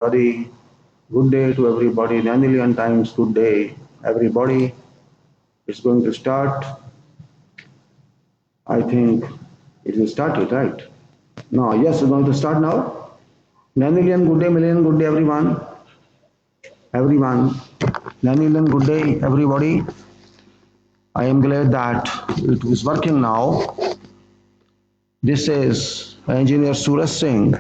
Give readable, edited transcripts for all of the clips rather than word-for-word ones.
Very good day to everybody. 9 million times good day, everybody. It's going to start. I think it will start it, right? No, yes, it's going to start now. 9 million good day, million good day, everyone. Everyone. 9 million good day, everybody. I am glad that it is working now. This is Engineer Suraj Singh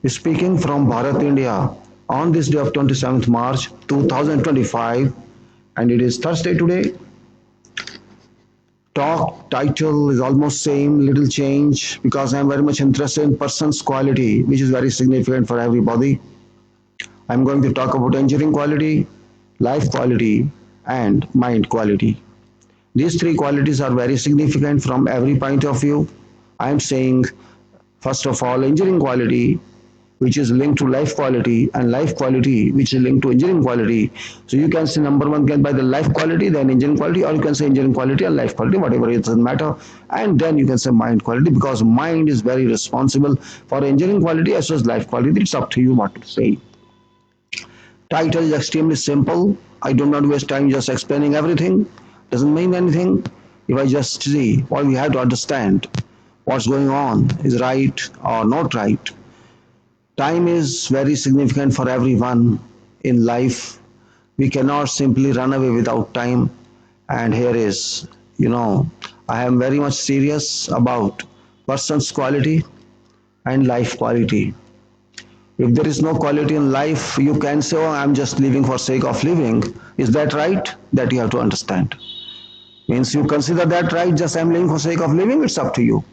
speaking from Bharat, India on this day of 27th March 2025, and it is Thursday today. Talk title is almost same, little change because I'm very much interested in person's quality, which is very significant for everybody. I'm going to talk about engineering quality, life quality, and mind quality. These three qualities are very significant from every point of view. I'm saying, first of all, engineering quality, which is linked to life quality, and life quality, which is linked to engineering quality. So you can say number one can by the life quality, then engineering quality, or you can say engineering quality and life quality, whatever, it doesn't matter. And then you can say mind quality because mind is very responsible for engineering quality as well as life quality. It's up to you what to say. Title is extremely simple. I do not waste time just explaining everything. Doesn't mean anything. If I just see what we have to understand, what's going on is right or not right. Time is very significant for everyone in life. We cannot simply run away without time. And here is, I am very much serious about person's quality and life quality. If there is no quality in life, you can say, oh, I'm just living for sake of living. Is that right? That you have to understand. Means you consider that right, just I'm living for sake of living, it's up to you.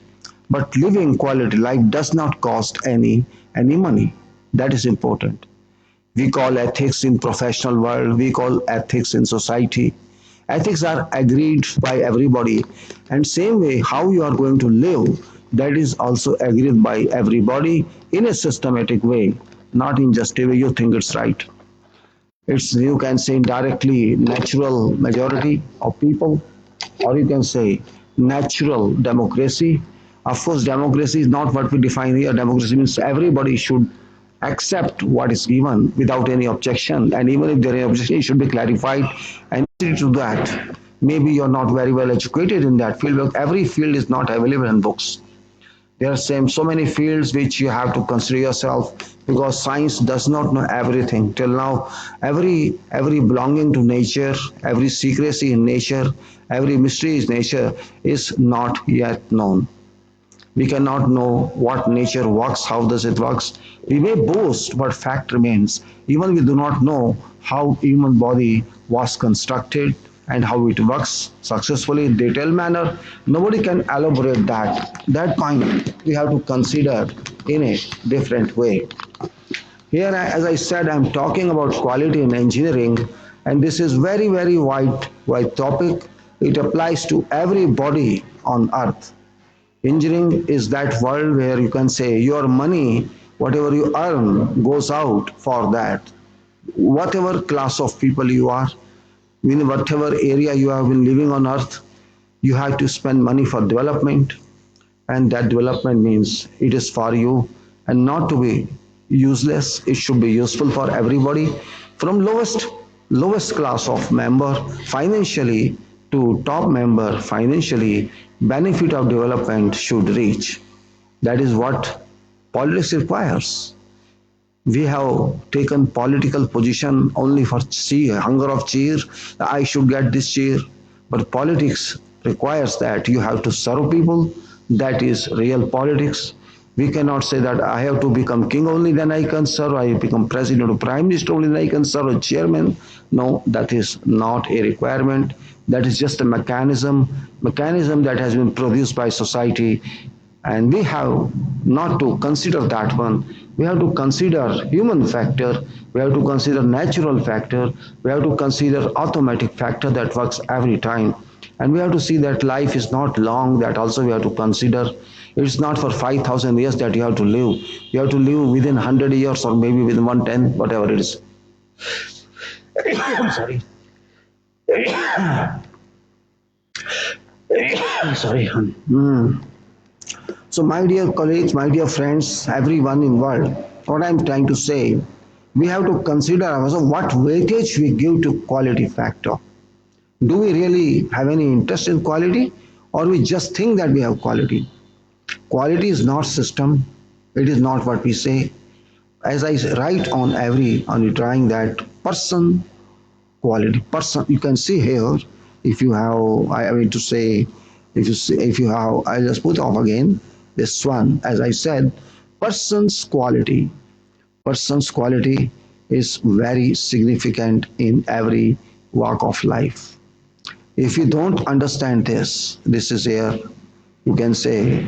But living quality life does not cost any money. That is important. We call ethics in professional world, we call ethics in society. Ethics are agreed by everybody, and same way how you are going to live, that is also agreed by everybody in a systematic way, not in just a way you think it's right. It's, you can say, indirectly natural majority of people, or you can say natural democracy. Of course, democracy is not what we define here. Democracy means everybody should accept what is given without any objection, and even if there is objection, it should be clarified. And to that, maybe you're not very well educated in that field, but every field is not available in books. There are so many fields which you have to consider yourself because science does not know everything till now. Every belonging to nature, every secrecy in nature, every mystery in nature is not yet known. We cannot know what nature works, how does it works. We may boast, but fact remains. Even we do not know how human body was constructed and how it works successfully in detailed manner. Nobody can elaborate that. That point we have to consider in a different way. Here, as I said, I'm talking about quality in engineering, and this is very wide topic. It applies to everybody on earth. Engineering is that world where you can say your money, whatever you earn, goes out for that. Whatever class of people you are, in whatever area you have been living on earth, you have to spend money for development, and that development means it is for you and not to be useless. It should be useful for everybody, from lowest class of member financially to top member financially. Benefit of development should reach. That is what politics requires. We have taken political position only for hunger of cheer. I should get this cheer. But politics requires that you have to serve people. That is real politics. We cannot say that I have to become king only, then I can serve. I become president or prime minister only, then I can serve a chairman. No, that is not a requirement. That is just a mechanism that has been produced by society, and we have not to consider that one. We have to consider human factor, we have to consider natural factor, we have to consider automatic factor that works every time, and we have to see that life is not long. That also we have to consider. It's not for 5,000 years that you have to live. You have to live within 100 years or maybe within 110, whatever it is. Sorry. Sorry. So, my dear colleagues, my dear friends, everyone involved, what I'm trying to say, We have to consider also what weightage we give to quality factor. Do we really have any interest in quality, or we just think that we have quality? Quality is not system. It is not what we say. As I write on the drawing, that person quality person, you can see here. If you have, I mean to say, if you have, I just put off again this one. As I said, person's quality. Person's quality is very significant in every walk of life. If you don't understand this, this is here. You can say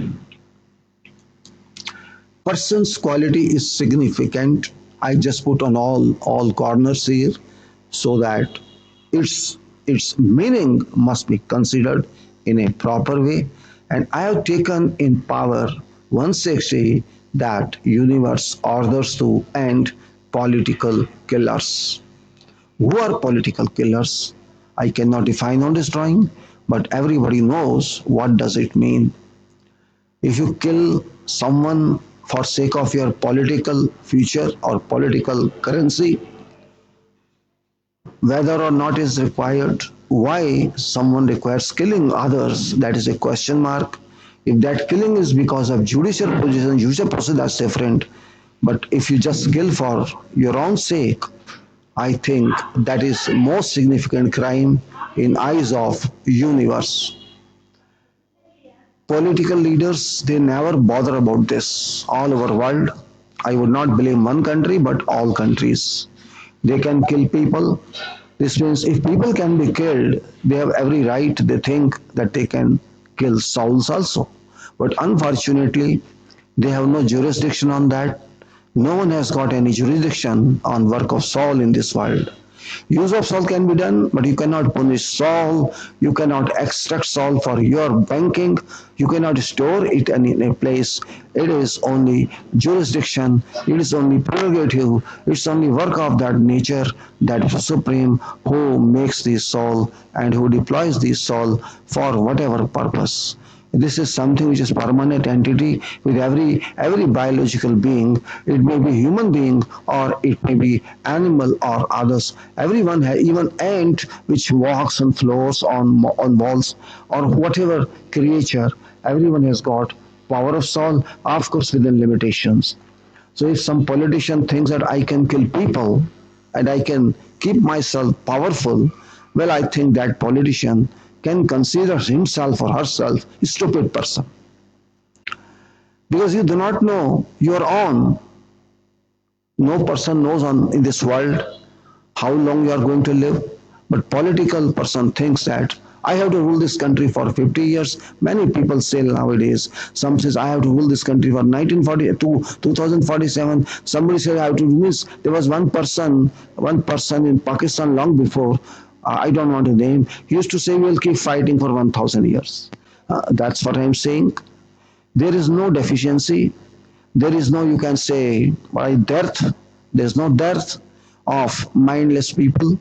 person's quality is significant. I just put on all corners here so that its meaning must be considered in a proper way. And I have taken in power 160 that universe orders to end political killers. Who are political killers? I cannot define on this drawing, but everybody knows what does it mean. If you kill someone for sake of your political future or political currency, whether or not is required, why someone requires killing others, that is a question mark. If that killing is because of judicial position, judicial process, that's different. But if you just kill for your own sake, I think that is most significant crime in eyes of universe. Political leaders, they never bother about this. All over world, I would not blame one country, but all countries. They can kill people. This means if people can be killed, they have every right. They think that they can kill souls also. But unfortunately, they have no jurisdiction on that. No one has got any jurisdiction on work of soul in this world. Use of soul can be done, but you cannot punish soul. You cannot extract soul for your banking. You cannot store it in a place. It is only jurisdiction. It is only prerogative. It's only work of that nature, that supreme, who makes the soul and who deploys the soul for whatever purpose. This is something which is permanent entity with every biological being. It may be human being or it may be animal or others. Everyone has, even ant which walks on floors, on walls, or whatever creature. Everyone has got power of soul, of course within limitations. So if some politician thinks that I can kill people and I can keep myself powerful, well, I think that politician can consider himself or herself a stupid person. Because you do not know your own. No person knows in this world how long you are going to live. But political person thinks that I have to rule this country for 50 years. Many people say nowadays. Some says I have to rule this country for 1940 to 2047. Somebody said I have to rule this. There was one person in Pakistan long before. I don't want to name. He used to say we'll keep fighting for 1,000 years. That's what I'm saying. There is no deficiency. There is no, you can say, by dearth. There's no dearth of mindless people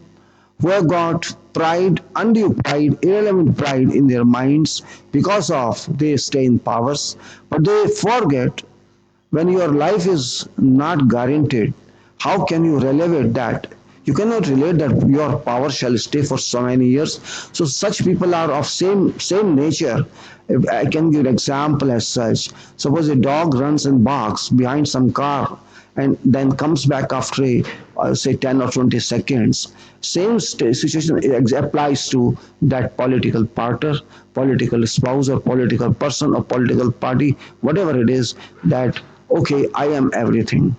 who have got pride, undue pride, irrelevant pride in their minds because of they stay in powers, but they forget when your life is not guaranteed, how can you relevate that? You cannot relate that your power shall stay for so many years. So such people are of same nature. If I can give an example as such. Suppose a dog runs and barks behind some car and then comes back after say 10 or 20 seconds. Same situation applies to that political partner, political spouse or political person or political party, whatever it is, that okay, I am everything.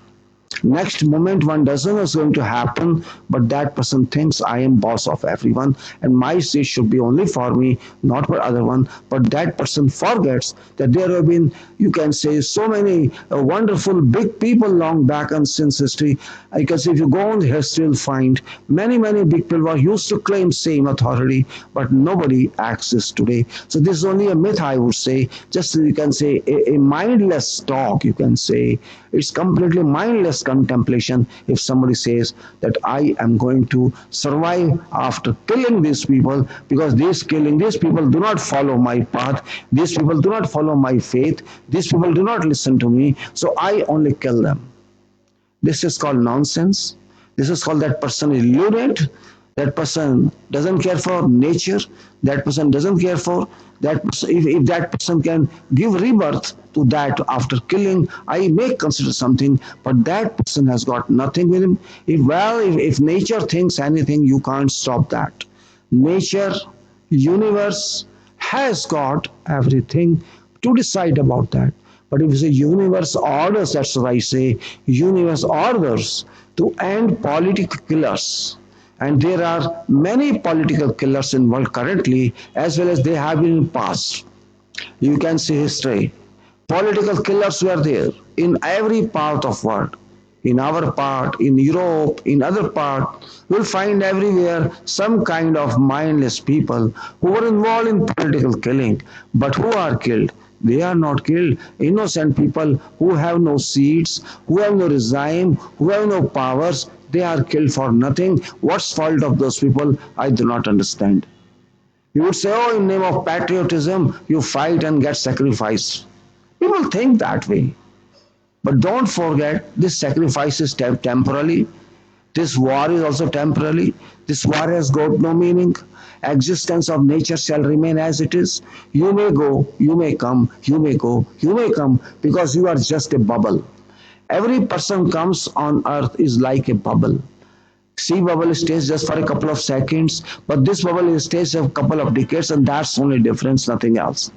Next moment, one doesn't know what's going to happen, but that person thinks I am boss of everyone, and my seat should be only for me, not for other one. But that person forgets that there have been, you can say, so many wonderful big people long back and since history. I can say if you go on the history, you'll find many big people who used to claim same authority, but nobody access today. So this is only a myth, I would say. Just you can say a mindless talk. You can say it's completely mindless contemplation if somebody says that I am going to survive after killing these people because these people do not follow my path, these people do not follow my faith, these people do not listen to me, so I only kill them. This is called nonsense. This is called that person is lunatic. That person doesn't care for nature. That person doesn't care for that person. If that person can give rebirth to that after killing, I may consider something, but that person has got nothing with him. If nature thinks anything, you can't stop that. Nature, universe has got everything to decide about that. But if you say universe orders, that's what I say, universe orders to end political killers. And there are many political killers in the world currently, as well as they have been in the past. You can see history. Political killers were there in every part of world. In our part, in Europe, in other part, we'll find everywhere some kind of mindless people who were involved in political killing. But who are killed? They are not killed. Innocent people who have no seats, who have no regime, who have no powers, they are killed for nothing. What's fault of those people? I do not understand. You would say, oh, in name of patriotism, you fight and get sacrificed. People think that way. But don't forget, this sacrifice is temporarily. This war is also temporary. This war has got no meaning. Existence of nature shall remain as it is. You may go, you may come, you may go, you may come, because you are just a bubble. Every person comes on earth is like a bubble. Sea bubble stays just for a couple of seconds, but this bubble stays a couple of decades, and that's only difference, nothing else.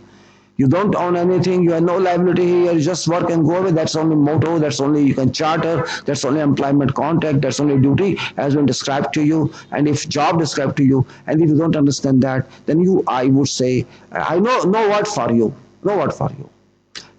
You don't own anything, you have no liability here, you just work and go away. That's only motto, that's only you can charter, that's only employment contract, that's only duty has been described to you. And if job described to you, and if you don't understand that, then I would say, I know what for you, know what for you.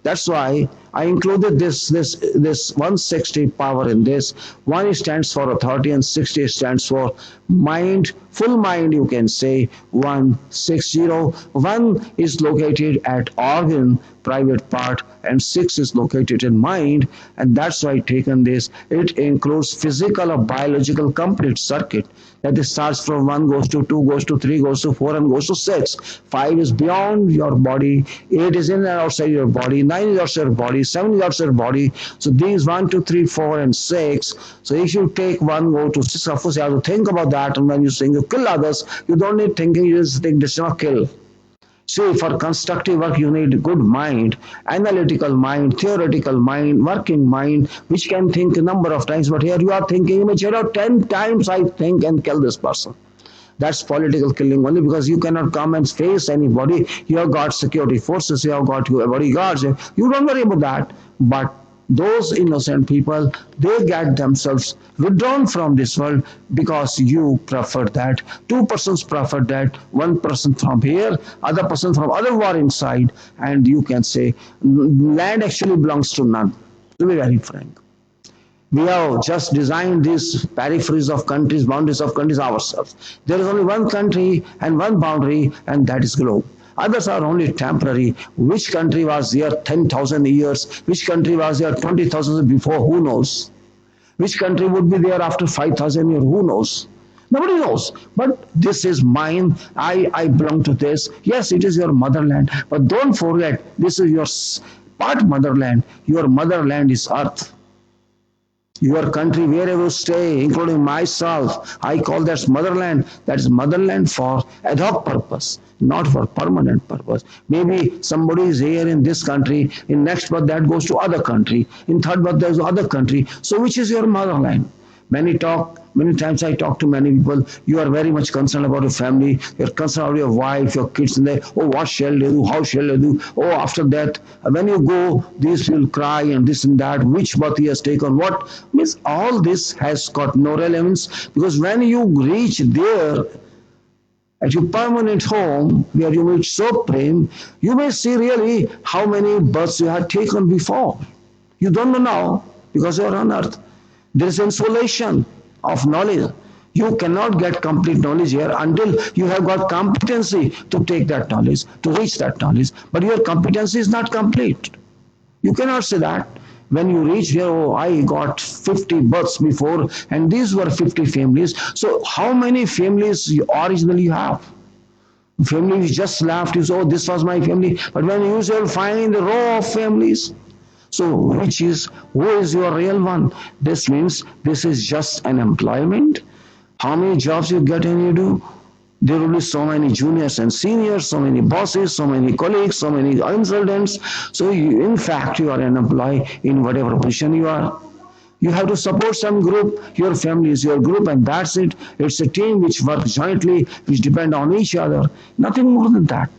That's why I included this 160 power in this. 1 stands for authority and 60 stands for mind, full mind you can say. 160. 1 is located at organ, private part, and 6 is located in mind, and that's why I taken this. It includes physical or biological complete circuit. That it starts from 1 goes to 2 goes to 3 goes to 4 and goes to 6. 5 is beyond your body, 8 is in and outside your body, 9 is outside your body, 7 is outside your body. So these 1, 2, 3, 4 and 6. So if you take 1 go to 6, of course you have to think about that, and when you think you kill others, you don't need thinking, you just think this is not kill. See, for constructive work, you need good mind, analytical mind, theoretical mind, working mind, which can think a number of times. But here you are thinking, you may 10 times I think and kill this person. That's political killing only, because you cannot come and face anybody. You have got security forces, you have got your bodyguards. You don't worry about that. But those innocent people, they get themselves withdrawn from this world because you prefer that. Two persons prefer that. One person from here, other person from other warring side, and you can say land actually belongs to none. To be very frank, we have just designed these peripheries of countries, boundaries of countries ourselves. There is only one country and one boundary, and that is globe. Others are only temporary. Which country was there 10,000 years? Which country was there 20,000 before? Who knows? Which country would be there after 5,000 years? Who knows? Nobody knows. But this is mine. I belong to this. Yes, it is your motherland. But don't forget, this is your part motherland. Your motherland is earth. Your country, wherever you stay, including myself, I call that motherland. That is motherland for ad hoc purpose, not for permanent purpose. Maybe somebody is here in this country, in next birth that goes to other country, in third birth there's other country. So which is your motherland? Many times I talk to many people, you are very much concerned about your family, you're concerned about your wife, your kids, and they, oh, what shall they do, how shall they do, oh, after that, when you go, these will cry and this and that, which birth he has taken, what, means all this has got no relevance, because when you reach there, at your permanent home, where you meet Supreme, you may see really how many births you had taken before. You don't know now, because you are on earth. There is insulation of knowledge. You cannot get complete knowledge here until you have got competency to take that knowledge, to reach that knowledge. But your competency is not complete. You cannot say that. When you reach here, oh, I got 50 births before, and these were 50 families. So how many families originally you have? Family just left, you say, oh, this was my family. But when you shall find a row of families, So, who is your real one? This means this is just an employment. How many jobs you get and you do? There will be so many juniors and seniors, so many bosses, so many colleagues, so many consultants. So, in fact, you are an employee in whatever position you are. You have to support some group. Your family is your group, and that's it. It's a team which works jointly, which depend on each other. Nothing more than that.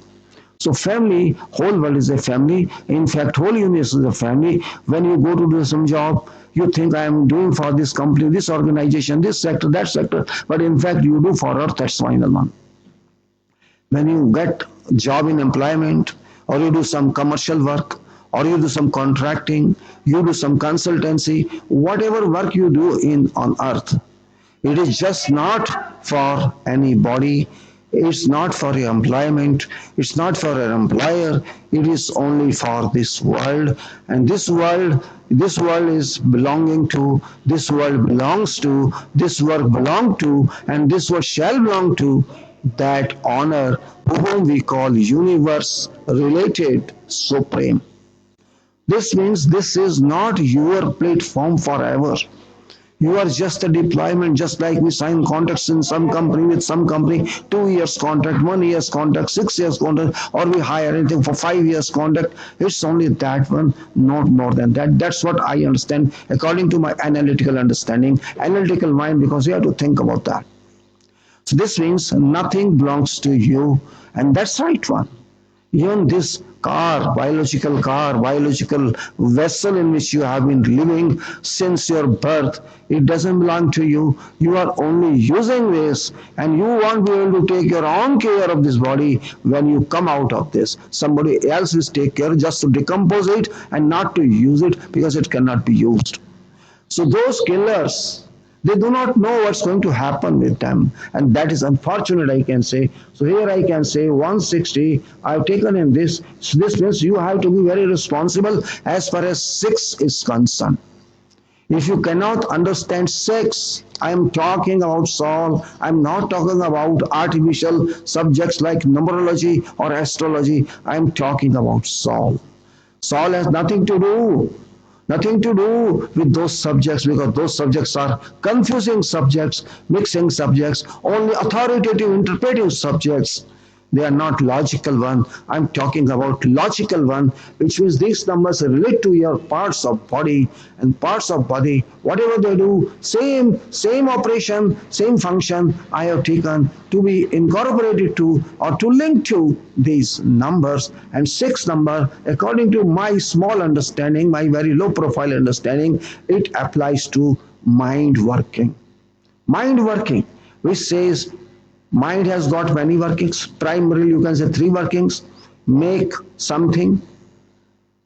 So family, whole world is a family. In fact, whole universe is a family. When you go to do some job, you think I am doing for this company, this organization, this sector, that sector. But in fact, you do for earth, that's final one. When you get job in employment, or you do some commercial work, or you do some contracting, you do some consultancy, whatever work you do in on earth, it is just not for anybody. It's not for your employment. It's not for an employer. It is only for this world. And this world is belonging to, this world belongs to, this work belong to, and this world shall belong to that honor whom we call universe related supreme. This means this is not your platform forever. You are just a deployment, just like we sign contracts in some company with some company, 2 years contract, 1 year's contract, 6 years contract, or we hire anything for 5 years contract. It's only that one, not more than that. That's what I understand according to my analytical understanding, analytical mind, because you have to think about that. So this means nothing belongs to you, and that's right one. Even this car, biological vessel in which you have been living since your birth, it doesn't belong to you. You are only using this, and you won't be able to take your own care of this body when you come out of this. Somebody else will take care just to decompose it and not to use it because it cannot be used. So those killers, they do not know what's going to happen with them, and that is unfortunate, I can say. So here I can say 160 I've taken in this. So this means you have to be very responsible as far as 6 is concerned. If you cannot understand 6, I am talking about soul. I'm not talking about artificial subjects like numerology or astrology. I'm talking about soul. Soul has nothing to do with those subjects, because those subjects are confusing subjects, mixing subjects, only authoritative interpretive subjects. They are not logical one. I'm talking about logical one, which means these numbers relate to your parts of body, and parts of body, whatever they do, same operation, same function, I have taken to be incorporated to or to link to these numbers. And 6 number, according to my small understanding, my very low profile understanding, it applies to mind working. Mind working, which says mind has got many workings. Primarily, you can say 3 workings: make something,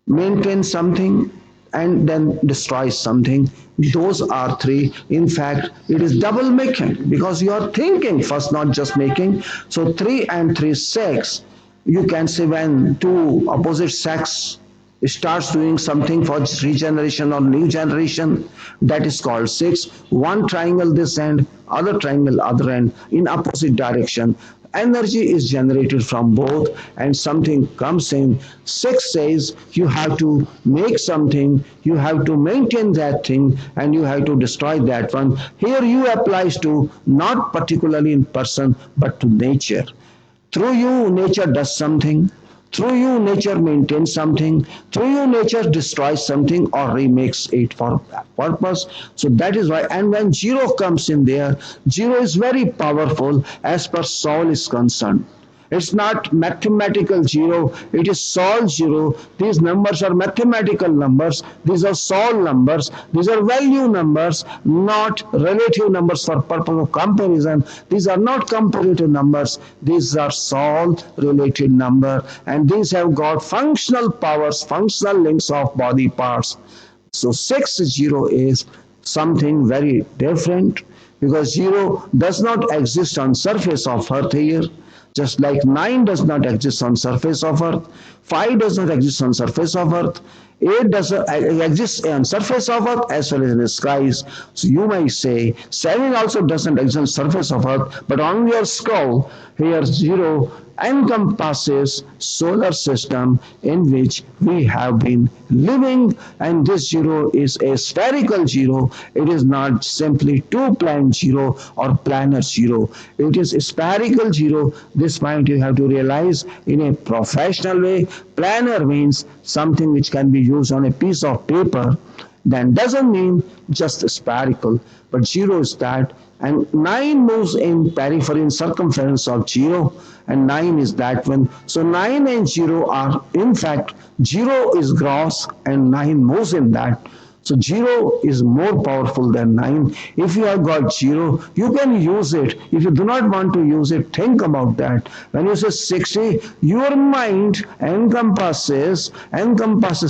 maintain something, and then destroy something. Those are 3. In fact, it is double making because you are thinking first, not just making. So 3 and 3, 6. You can say when two opposite sex starts doing something for regeneration or new generation, that is called 6. One triangle this end, other triangle other end, in opposite direction, energy is generated from both and something comes in. 6 says you have to make something, you have to maintain that thing, and you have to destroy that one. Here you applies to not particularly in person but to nature. Through you, nature does something. Through you, nature maintains something. Through you, nature destroys something or remakes it for that purpose. So that is why, and when 0 comes in there, 0 is very powerful as per soul is concerned. It's not mathematical 0, it is soul 0. These numbers are mathematical numbers, these are soul numbers, these are value numbers, not relative numbers for purpose of comparison. These are not comparative numbers, these are soul related number, and these have got functional powers, functional links of body parts. So 60 is something very different. because 0 does not exist on surface of earth here, just like 9 does not exist on surface of earth, 5 does not exist on surface of earth, 8 does not exist on surface of earth as well as in the skies. So you may say 7 also doesn't exist on surface of earth, but on your skull here 0 encompasses solar system in which we have been living, and this 0 is a spherical 0. It is not simply two planet 0 or planet 0. It is a spherical 0. This point you have to realize in a professional way. Planar means something which can be used on a piece of paper, then doesn't mean just spherical, but 0 is that, and 9 moves in periphery in circumference of 0, and 9 is that one. So 9 and 0 are, in fact, 0 is gross and 9 moves in that. So 0 is more powerful than 9. If you have got 0, you can use it. If you do not want to use it, think about that. When you say 60, your mind encompasses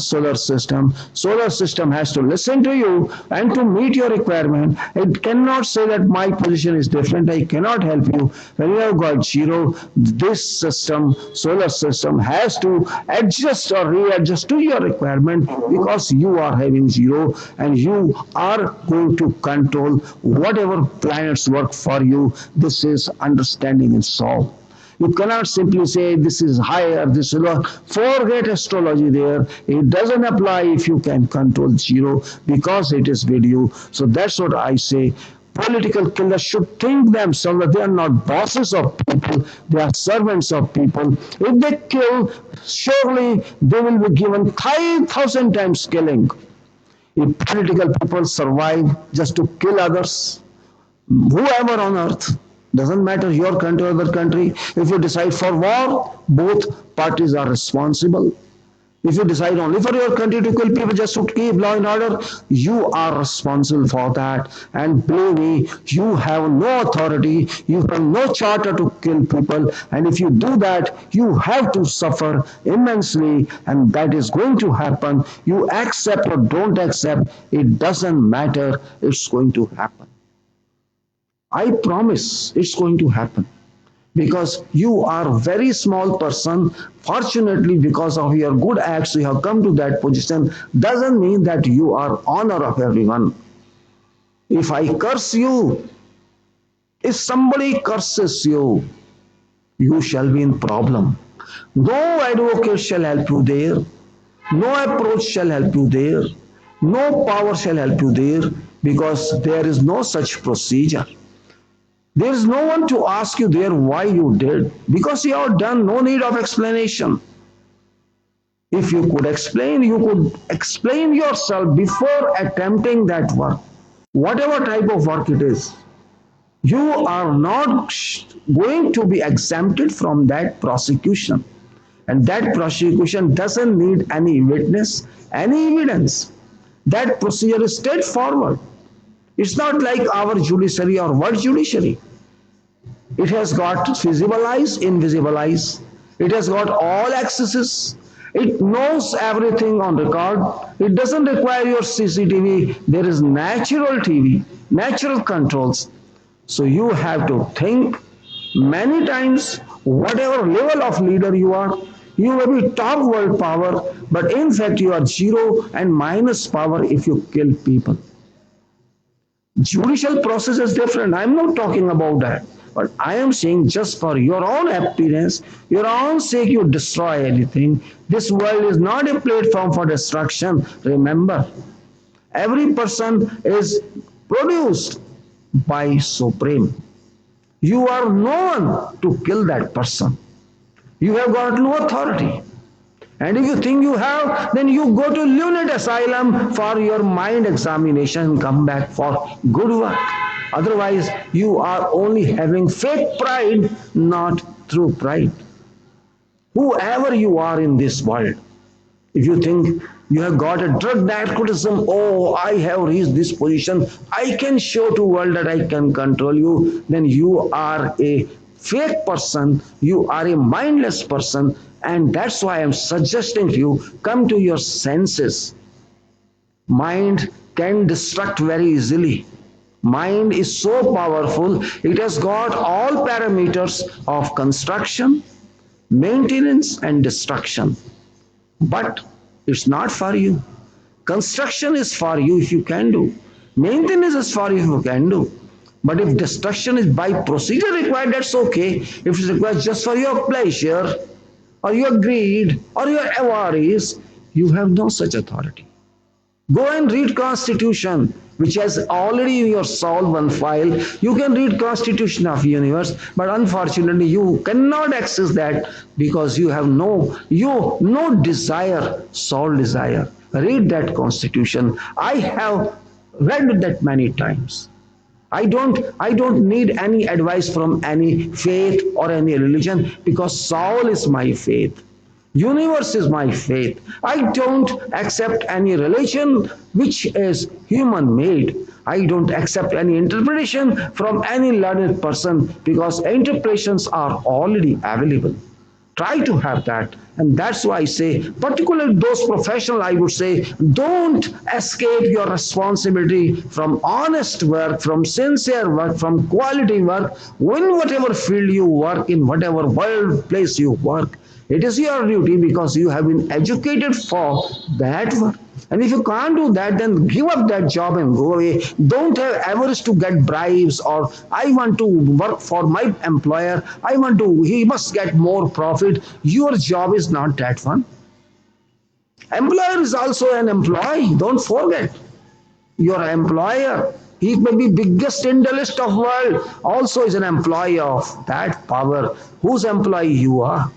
solar system. Solar system has to listen to you and to meet your requirement. It cannot say that my position is different, I cannot help you. When you have got 0, this system, solar system, has to adjust or readjust to your requirement because you are having 0, and you are going to control whatever planets work for you. This is understanding and solve. You cannot simply say this is higher, this is lower. Forget astrology there. It doesn't apply if you can control 0 because it is with you. So that's what I say. Political killers should think themselves that they are not bosses of people, they are servants of people. If they kill, surely they will be given 5,000 times killing. If political people survive just to kill others, whoever on earth, doesn't matter your country or other country, if you decide for war, both parties are responsible. If you decide only for your country to kill people just to keep law and order, you are responsible for that. And believe me, you have no authority, you have no charter to kill people. And if you do that, you have to suffer immensely, and that is going to happen. You accept or don't accept, it doesn't matter, it's going to happen. I promise it's going to happen because you are a very small person. Fortunately, because of your good acts, you have come to that position. Doesn't mean that you are honor of everyone. If I curse you, if somebody curses you, you shall be in problem. No advocate shall help you there. No approach shall help you there. No power shall help you there because there is no such procedure. There is no one to ask you there why you did, because you have done, no need of explanation. If you could explain, you could explain yourself before attempting that work, whatever type of work it is. You are not going to be exempted from that prosecution. And that prosecution doesn't need any witness, any evidence. That procedure is straightforward. It's not like our judiciary or world judiciary. It has got visible eyes, invisible eyes. It has got all accesses. It knows everything on record. It doesn't require your CCTV. There is natural TV, natural controls. So you have to think many times, whatever level of leader you are, you may be top world power, but in fact you are 0 and minus power if you kill people. Judicial process is different. I'm not talking about that. But I am saying just for your own happiness, your own sake, you destroy anything. This world is not a platform for destruction. Remember, every person is produced by Supreme. You are no one to kill that person. You have got no authority. And if you think you have, then you go to lunatic asylum for your mind examination and come back for good work. Otherwise, you are only having fake pride, not true pride. Whoever you are in this world, if you think you have got a drug narcotism, oh, I have reached this position, I can show to world that I can control you, then you are a fake person, you are a mindless person, and that's why I'm suggesting to you, come to your senses. Mind can destruct very easily. Mind is so powerful, it has got all parameters of construction, maintenance, and destruction. But it's not for you. Construction is for you if you can do. Maintenance is for you if you can do. But if destruction is by procedure required, that's okay. If it's required just for your pleasure, or your greed, or your avarice, you have no such authority. Go and read Constitution, which has already in your soul one file. You can read Constitution of Universe, but unfortunately you cannot access that because you have no desire, soul desire. Read that Constitution. I have read that many times. I don't need any advice from any faith or any religion because soul is my faith. Universe is my faith. I don't accept any religion which is human made. I don't accept any interpretation from any learned person because interpretations are already available. Try to have that. And that's why I say, particularly those professionals, I would say, don't escape your responsibility from honest work, from sincere work, from quality work, in whatever field you work, in whatever world place you work. It is your duty because you have been educated for that work. And if you can't do that, then give up that job and go away. Don't have avarice to get bribes or I want to work for my employer. He must get more profit. Your job is not that one. Employer is also an employee. Don't forget. Your employer, he may be biggest intellect of world, also is an employee of that power. Whose employee you are?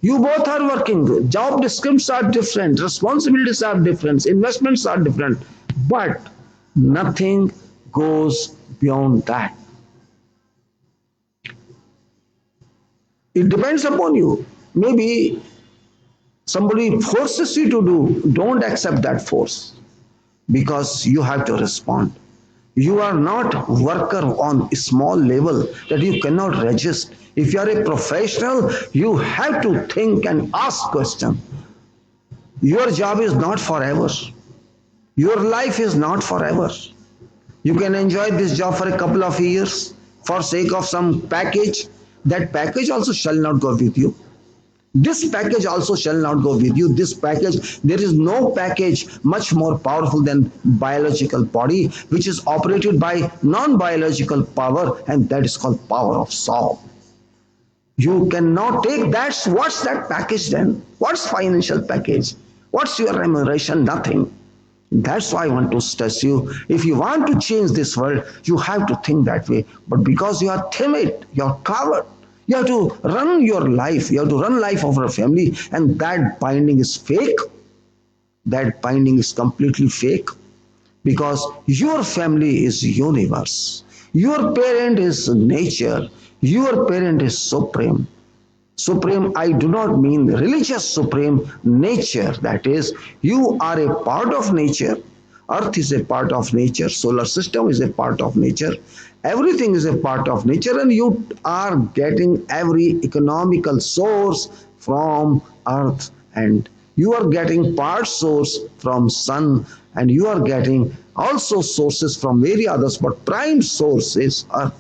You both are working. Job descriptions are different, responsibilities are different, investments are different, but nothing goes beyond that. It depends upon you. Maybe somebody forces you to do, don't accept that force because you have to respond. You are not worker on a small level that you cannot resist. If you are a professional, you have to think and ask questions. Your job is not forever. Your life is not forever. You can enjoy this job for a couple of years for sake of some package. That package also shall not go with you. This package also shall not go with you. This package, there is no package much more powerful than biological body, which is operated by non-biological power, and that is called power of soul. You cannot take that. What's that package then? What's financial package? What's your remuneration? Nothing. That's why I want to stress you. If you want to change this world, you have to think that way. But because you are timid, you are coward, you have to run your life. You have to run life of a family, and that binding is fake. That binding is completely fake because your family is universe. Your parent is nature. Your parent is supreme. Supreme, I do not mean religious supreme, nature. That is, you are a part of nature. Earth is a part of nature. Solar system is a part of nature. Everything is a part of nature, and you are getting every economical source from earth, and you are getting part source from sun, and you are getting also sources from various others, but prime source is earth.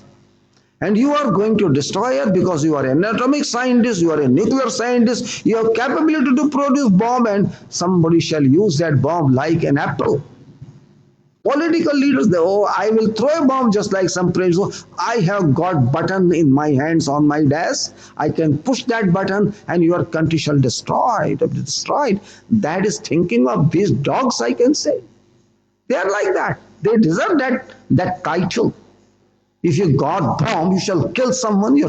And you are going to destroy it because you are an atomic scientist, you are a nuclear scientist, you have capability to produce bomb, and somebody shall use that bomb like an apple. Political leaders, they, oh, I will throw a bomb just like some president. I have got button in my hands on my desk. I can push that button and your country shall destroyed. That is thinking of these dogs, I can say. They are like that. They deserve that title. If you got bomb, you shall kill someone, you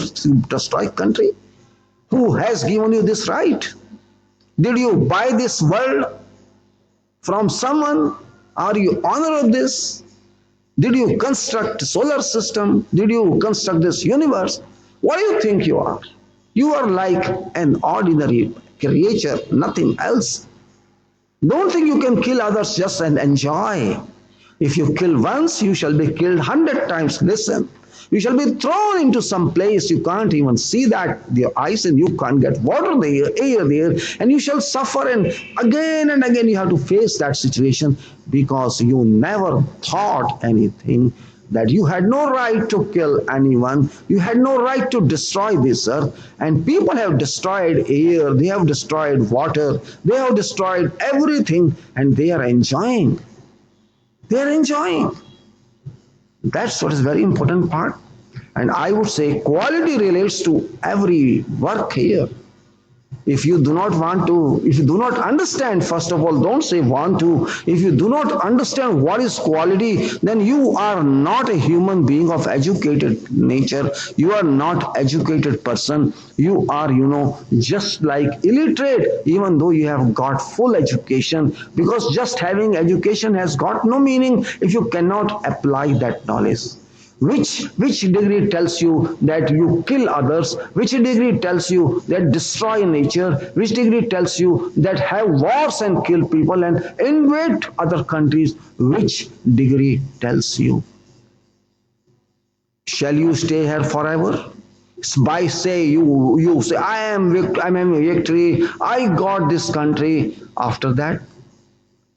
destroy country. Who has given you this right? Did you buy this world from someone? Are you honor of this? Did you construct solar system? Did you construct this universe? What do you think you are? You are like an ordinary creature, nothing else. Don't think you can kill others just and enjoy. If you kill once, you shall be killed 100 times. Listen, you shall be thrown into some place you can't even see that the ice, and you can't get water there, air there, and you shall suffer. And again you have to face that situation because you never thought anything that you had no right to kill anyone, you had no right to destroy this earth, and people have destroyed air, they have destroyed water, they have destroyed everything, and they are enjoying. They are enjoying. That's what is very important part. And I would say quality relates to every work here. If you do not want to, if you do not understand, first of all, don't say want to. If you do not understand what is quality, then you are not a human being of educated nature. You are not educated person. You are, just like illiterate, even though you have got full education, because just having education has got no meaning if you cannot apply that knowledge. Which degree tells you that you kill others? Which degree tells you that destroy nature? Which degree tells you that have wars and kill people and invade other countries? Which degree tells you? Shall you stay here forever? By say you say I'm a victory, I got this country. After that,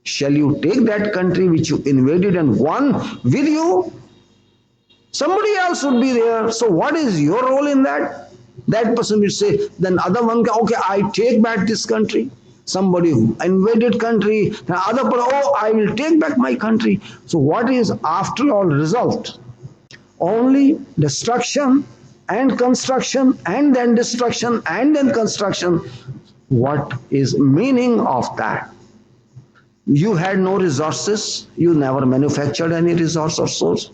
shall you take that country which you invaded and won with you? Somebody else would be there. So what is your role in that? That person will say, then other one, okay, I take back this country. Somebody invaded country, the other person, oh, I will take back my country. So what is after all result? Only destruction and construction and then destruction and then construction. What is meaning of that? You had no resources. You never manufactured any resource or source.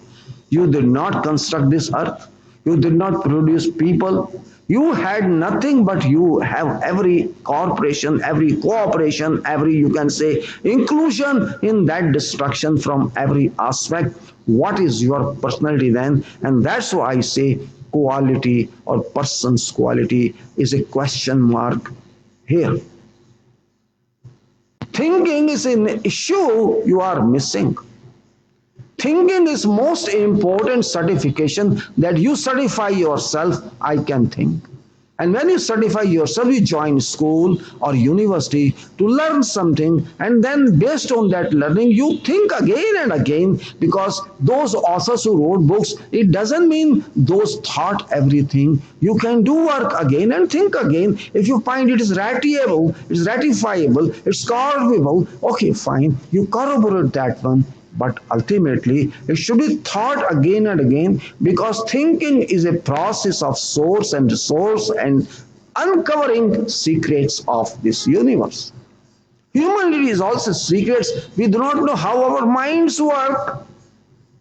You did not construct this earth. You did not produce people. You had nothing, but you have every corporation, every cooperation, every, you can say, inclusion in that destruction from every aspect. What is your personality then? And that's why I say quality or person's quality is a question mark here. Thinking is an issue you are missing. Thinking is most important certification, that you certify yourself, I can think. And when you certify yourself, you join school or university to learn something, and then based on that learning, you think again and again, because those authors who wrote books, it doesn't mean those thought everything. You can do work again and think again. If you find it is ratifiable, it's corroborable, okay, fine, you corroborate that one. But ultimately, it should be thought again and again, because thinking is a process of source and resource and uncovering secrets of this universe. Humanity is also secrets. We do not know how our minds work.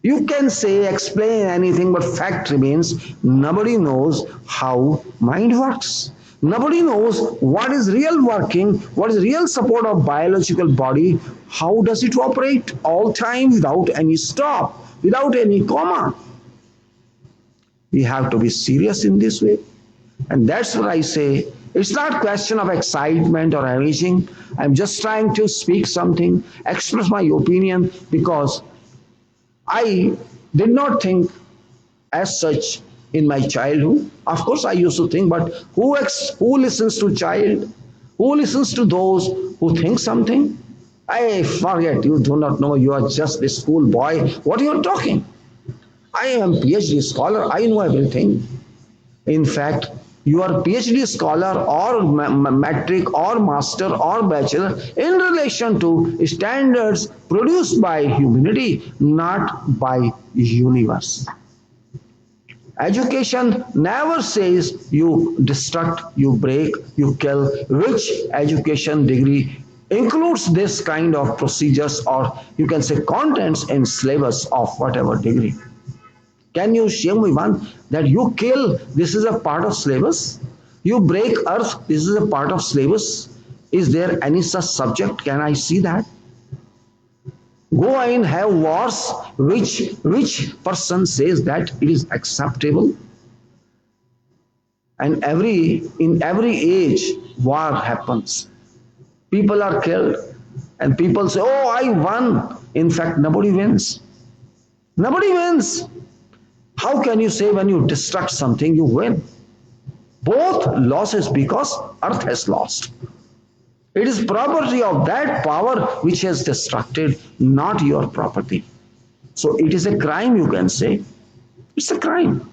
You can say, explain anything, but fact remains, nobody knows how mind works. Nobody knows what is real working, what is real support of biological body, how does it operate all time without any stop, without any comma. We have to be serious in this way. And that's what I say. It's not a question of excitement or amazing. I'm just trying to speak something, express my opinion, because I did not think as such in my childhood. Of course, I used to think, but who listens to child? Who listens to those who think something? I forget, you do not know, you are just a school boy. What are you talking? I am PhD scholar, I know everything. In fact, you are PhD scholar or matric or master or bachelor in relation to standards produced by humanity, not by universe. Education never says you destruct, you break, you kill. Which education degree includes this kind of procedures, or you can say contents in syllabus of whatever degree? Can you show me one that you kill, this is a part of syllabus? You break earth, this is a part of syllabus? Is there any such subject? Can I see that? Go and have wars. Which person says that it is acceptable? And in every age, war happens. People are killed, and people say, "Oh, I won." In fact, nobody wins. Nobody wins. How can you say when you destruct something, you win? Both losses, because earth has lost. It is property of that power which has destructed, not your property. So it is a crime, you can say. It's a crime.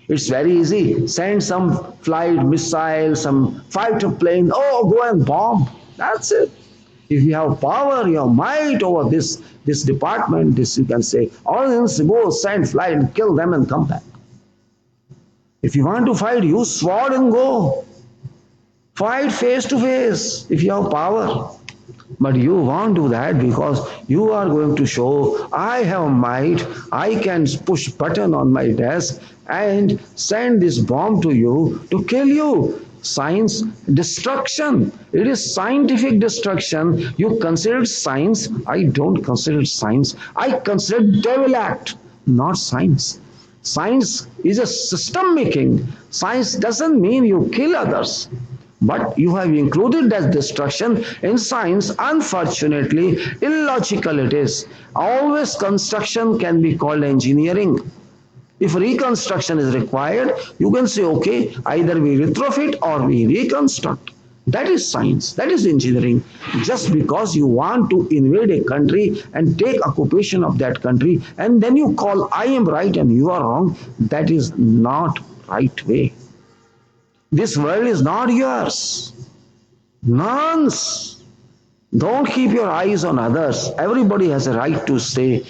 It's very easy. Send some flight missile, some fighter plane. Oh, go and bomb. That's it. If you have power, you have might over this department, this you can say, audience, go send flight and kill them and come back. If you want to fight, use sword and go. Fight face to face if you have power. But you won't do that because you are going to show I have might, I can push button on my desk and send this bomb to you to kill you. Science destruction. It is scientific destruction. You consider science. I don't consider science. I consider devil act, not science. Science is a system making. Science doesn't mean you kill others. But you have included that destruction in science. Unfortunately, illogical it is. Always construction can be called engineering. If reconstruction is required, you can say, okay, either we retrofit or we reconstruct. That is science, that is engineering. Just because you want to invade a country and take occupation of that country, and then you call, I am right and you are wrong, that is not right way. This world is not yours. None's. Don't keep your eyes on others. Everybody has a right to say.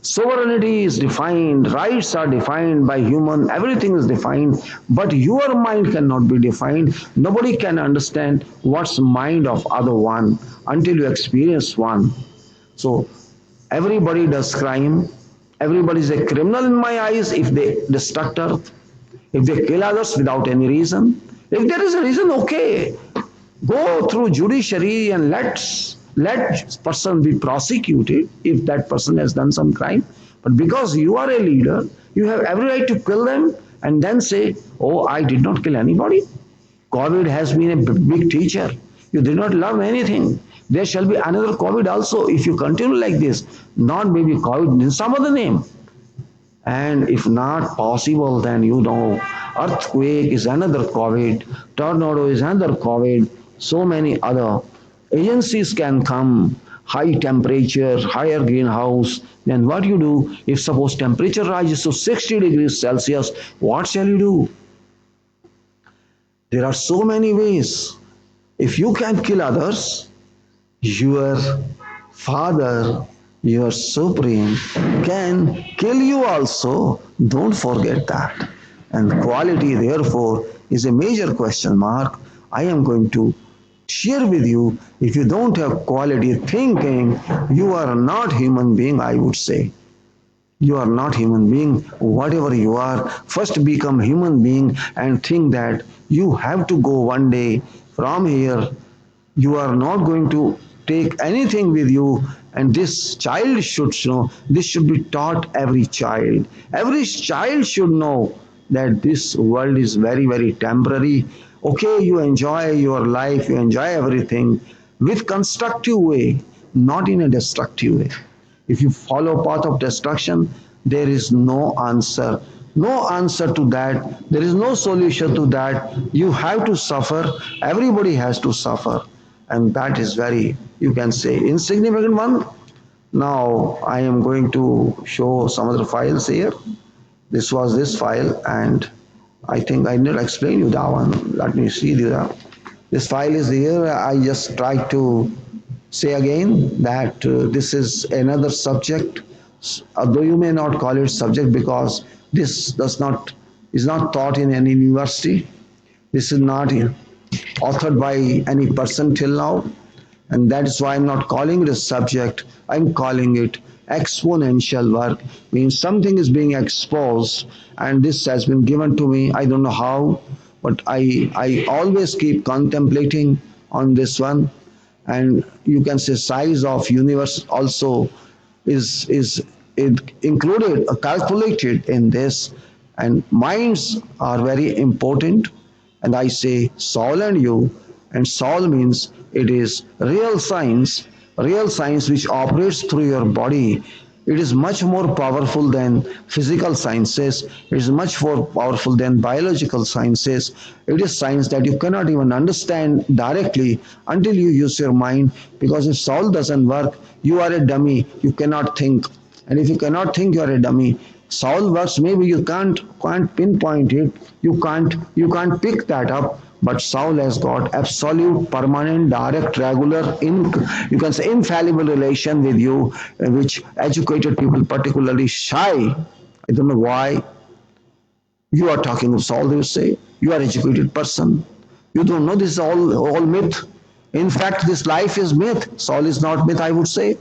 Sovereignty is defined, rights are defined by human, everything is defined, but your mind cannot be defined. Nobody can understand what's mind of other one until you experience one. So everybody does crime. Everybody is a criminal in my eyes if they destruct earth, if they kill others without any reason. If there is a reason, okay, go through judiciary and let person be prosecuted if that person has done some crime. But because you are a leader, you have every right to kill them and then say, oh, I did not kill anybody. COVID has been a big teacher. You did not learn anything. There shall be another COVID also if you continue like this. Not maybe COVID in some other name. And if not possible, then you know, earthquake is another COVID, tornado is another COVID, so many other agencies can come, high temperature, higher greenhouse. Then what you do? If suppose temperature rises to 60 degrees Celsius, what shall you do? There are so many ways. If you can kill others, your father, your supreme, can kill you also. Don't forget that. And quality, therefore, is a major question mark. I am going to share with you. If you don't have quality thinking, you are not human being, I would say. You are not human being. Whatever you are, first become human being and think that you have to go one day from here. You are not going to take anything with you, and this child should know, this should be taught every child. Every child should know that this world is very, very temporary. Okay, you enjoy your life, you enjoy everything with constructive way, not in a destructive way. If you follow path of destruction, there is no answer. No answer to that. There is no solution to that. You have to suffer. Everybody has to suffer. And that is very, you can say, insignificant one. Now I am going to show some other files here. This was this file, and I think I need to explain you that one. Let me see this file is here. I just try to say again that this is another subject, although you may not call it subject because this is not taught in any university. This is not authored by any person till now, and that is why I'm not calling it a subject. I'm calling it exponential work. Means something is being exposed, and this has been given to me. I don't know how, but I always keep contemplating on this one. And you can say size of universe also is included, calculated in this. And minds are very important. And I say soul and you, and soul means it is real science which operates through your body. It is much more powerful than physical sciences. It is much more powerful than biological sciences. It is science that you cannot even understand directly until you use your mind, because if soul doesn't work, you are a dummy. You cannot think. And if you cannot think, you are a dummy. Soul works, maybe you can't pinpoint it, you can't pick that up, but soul has got absolute, permanent, direct, regular, you can say infallible relation with you, which educated people, particularly shy, I don't know why, you are talking of soul, they say. You are educated person. You don't know this is all myth. In fact, this life is myth. Soul is not myth, I would say.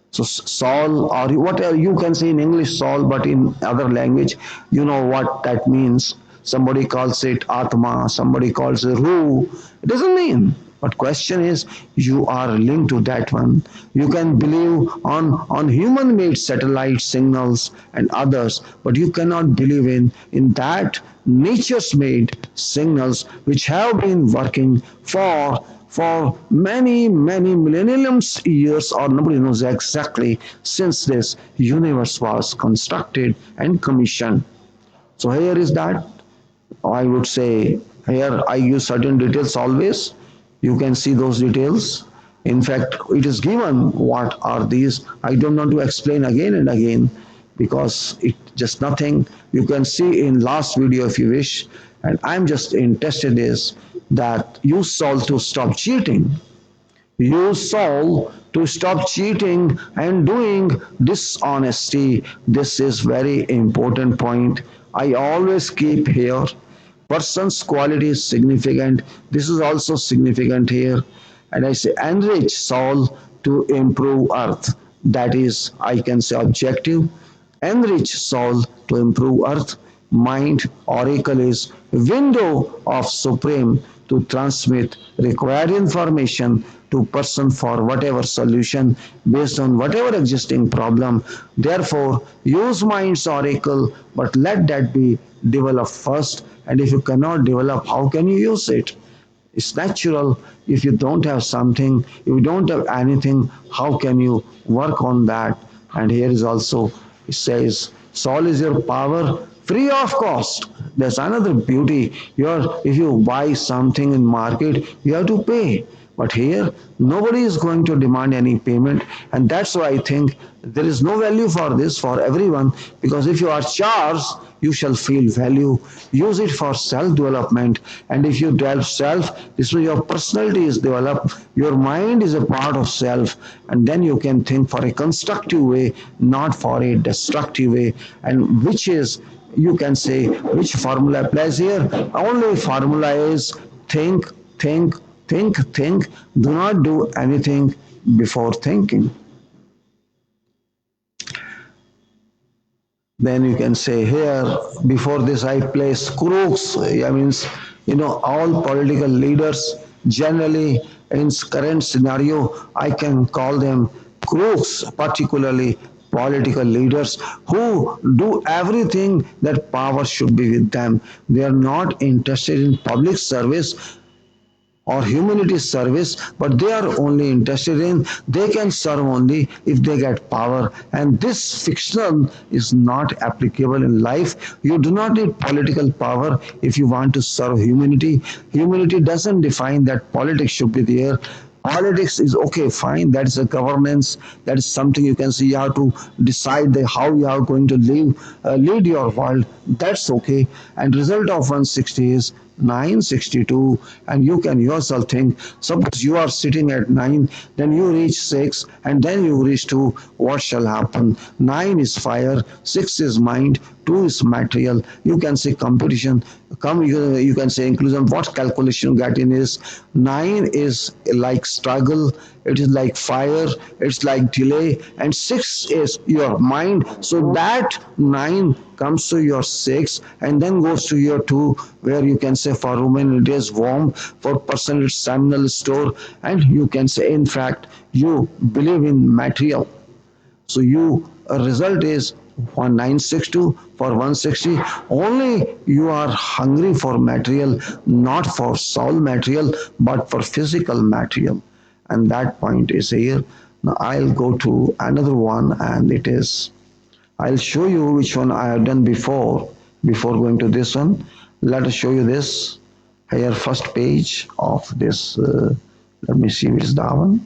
So Saul, or whatever you can say in English Saul, but in other language, you know what that means. Somebody calls it Atma, somebody calls it Ru. It doesn't mean. But question is, you are linked to that one. You can believe on human-made satellite signals and others, but you cannot believe in that nature's made signals which have been working for many, many millenniums years, or nobody knows exactly, since this universe was constructed and commissioned. So here is that. I would say here I use certain details always. You can see those details. In fact, it is given what are these. I don't want to explain again and again because it just nothing. You can see in last video if you wish. And I'm just interested is that use Saul to stop cheating. Use Saul to stop cheating and doing dishonesty. This is very important point. I always keep here. Person's quality is significant. This is also significant here. And I say enrich Saul to improve earth. That is, I can say objective. Enrich soul to improve earth. Mind oracle is window of supreme to transmit required information to person for whatever solution based on whatever existing problem. Therefore, use mind's oracle, but let that be developed first. And if you cannot develop, how can you use it? It's natural. If you don't have something, if you don't have anything, how can you work on that? And here is also, it says, Soul is your power free of cost. There's another beauty. If you buy something in market, you have to pay. But here, nobody is going to demand any payment. And that's why I think there is no value for this for everyone. Because if you are charged, you shall feel value. Use it for self-development. And if you develop self, this way your personality is developed. Your mind is a part of self. And then you can think for a constructive way, not for a destructive way. And which is, you can say, which formula applies here? Only formula is think, think, think, think. Do not do anything before thinking. Then you can say here, before this I place crooks. I means, all political leaders generally in current scenario, I can call them crooks, particularly political leaders who do everything that power should be with them. They are not interested in public service or humanity service, but they are only interested in they can serve only if they get power. And this fictional is not applicable in life. You do not need political power if you want to serve humanity. Humanity doesn't define that politics should be there. Politics is okay, fine. That is a governance. That is something you can see. You have to decide how you are going to lead your world. That's okay. And result of 160 is 962, and you can yourself think, suppose you are sitting at 9, then you reach 6, and then you reach 2, what shall happen? 9 is fire, 6 is mind, 2 is material. You can say competition, you can say inclusion. What calculation get in is 9 is like struggle, it is like fire, it's like delay, and 6 is your mind. So that 9 comes to your 6 and then goes to your 2, where you can say for women it is womb, for person it's seminal store, and you can say in fact you believe in material. So a result is 1962 for 160. Only you are hungry for material, not for soul material, but for physical material. And that point is here. Now I'll go to another one, and it is, I'll show you which one I have done before going to this one. Let us show you this. Here, first page of this. Let me see which is that one.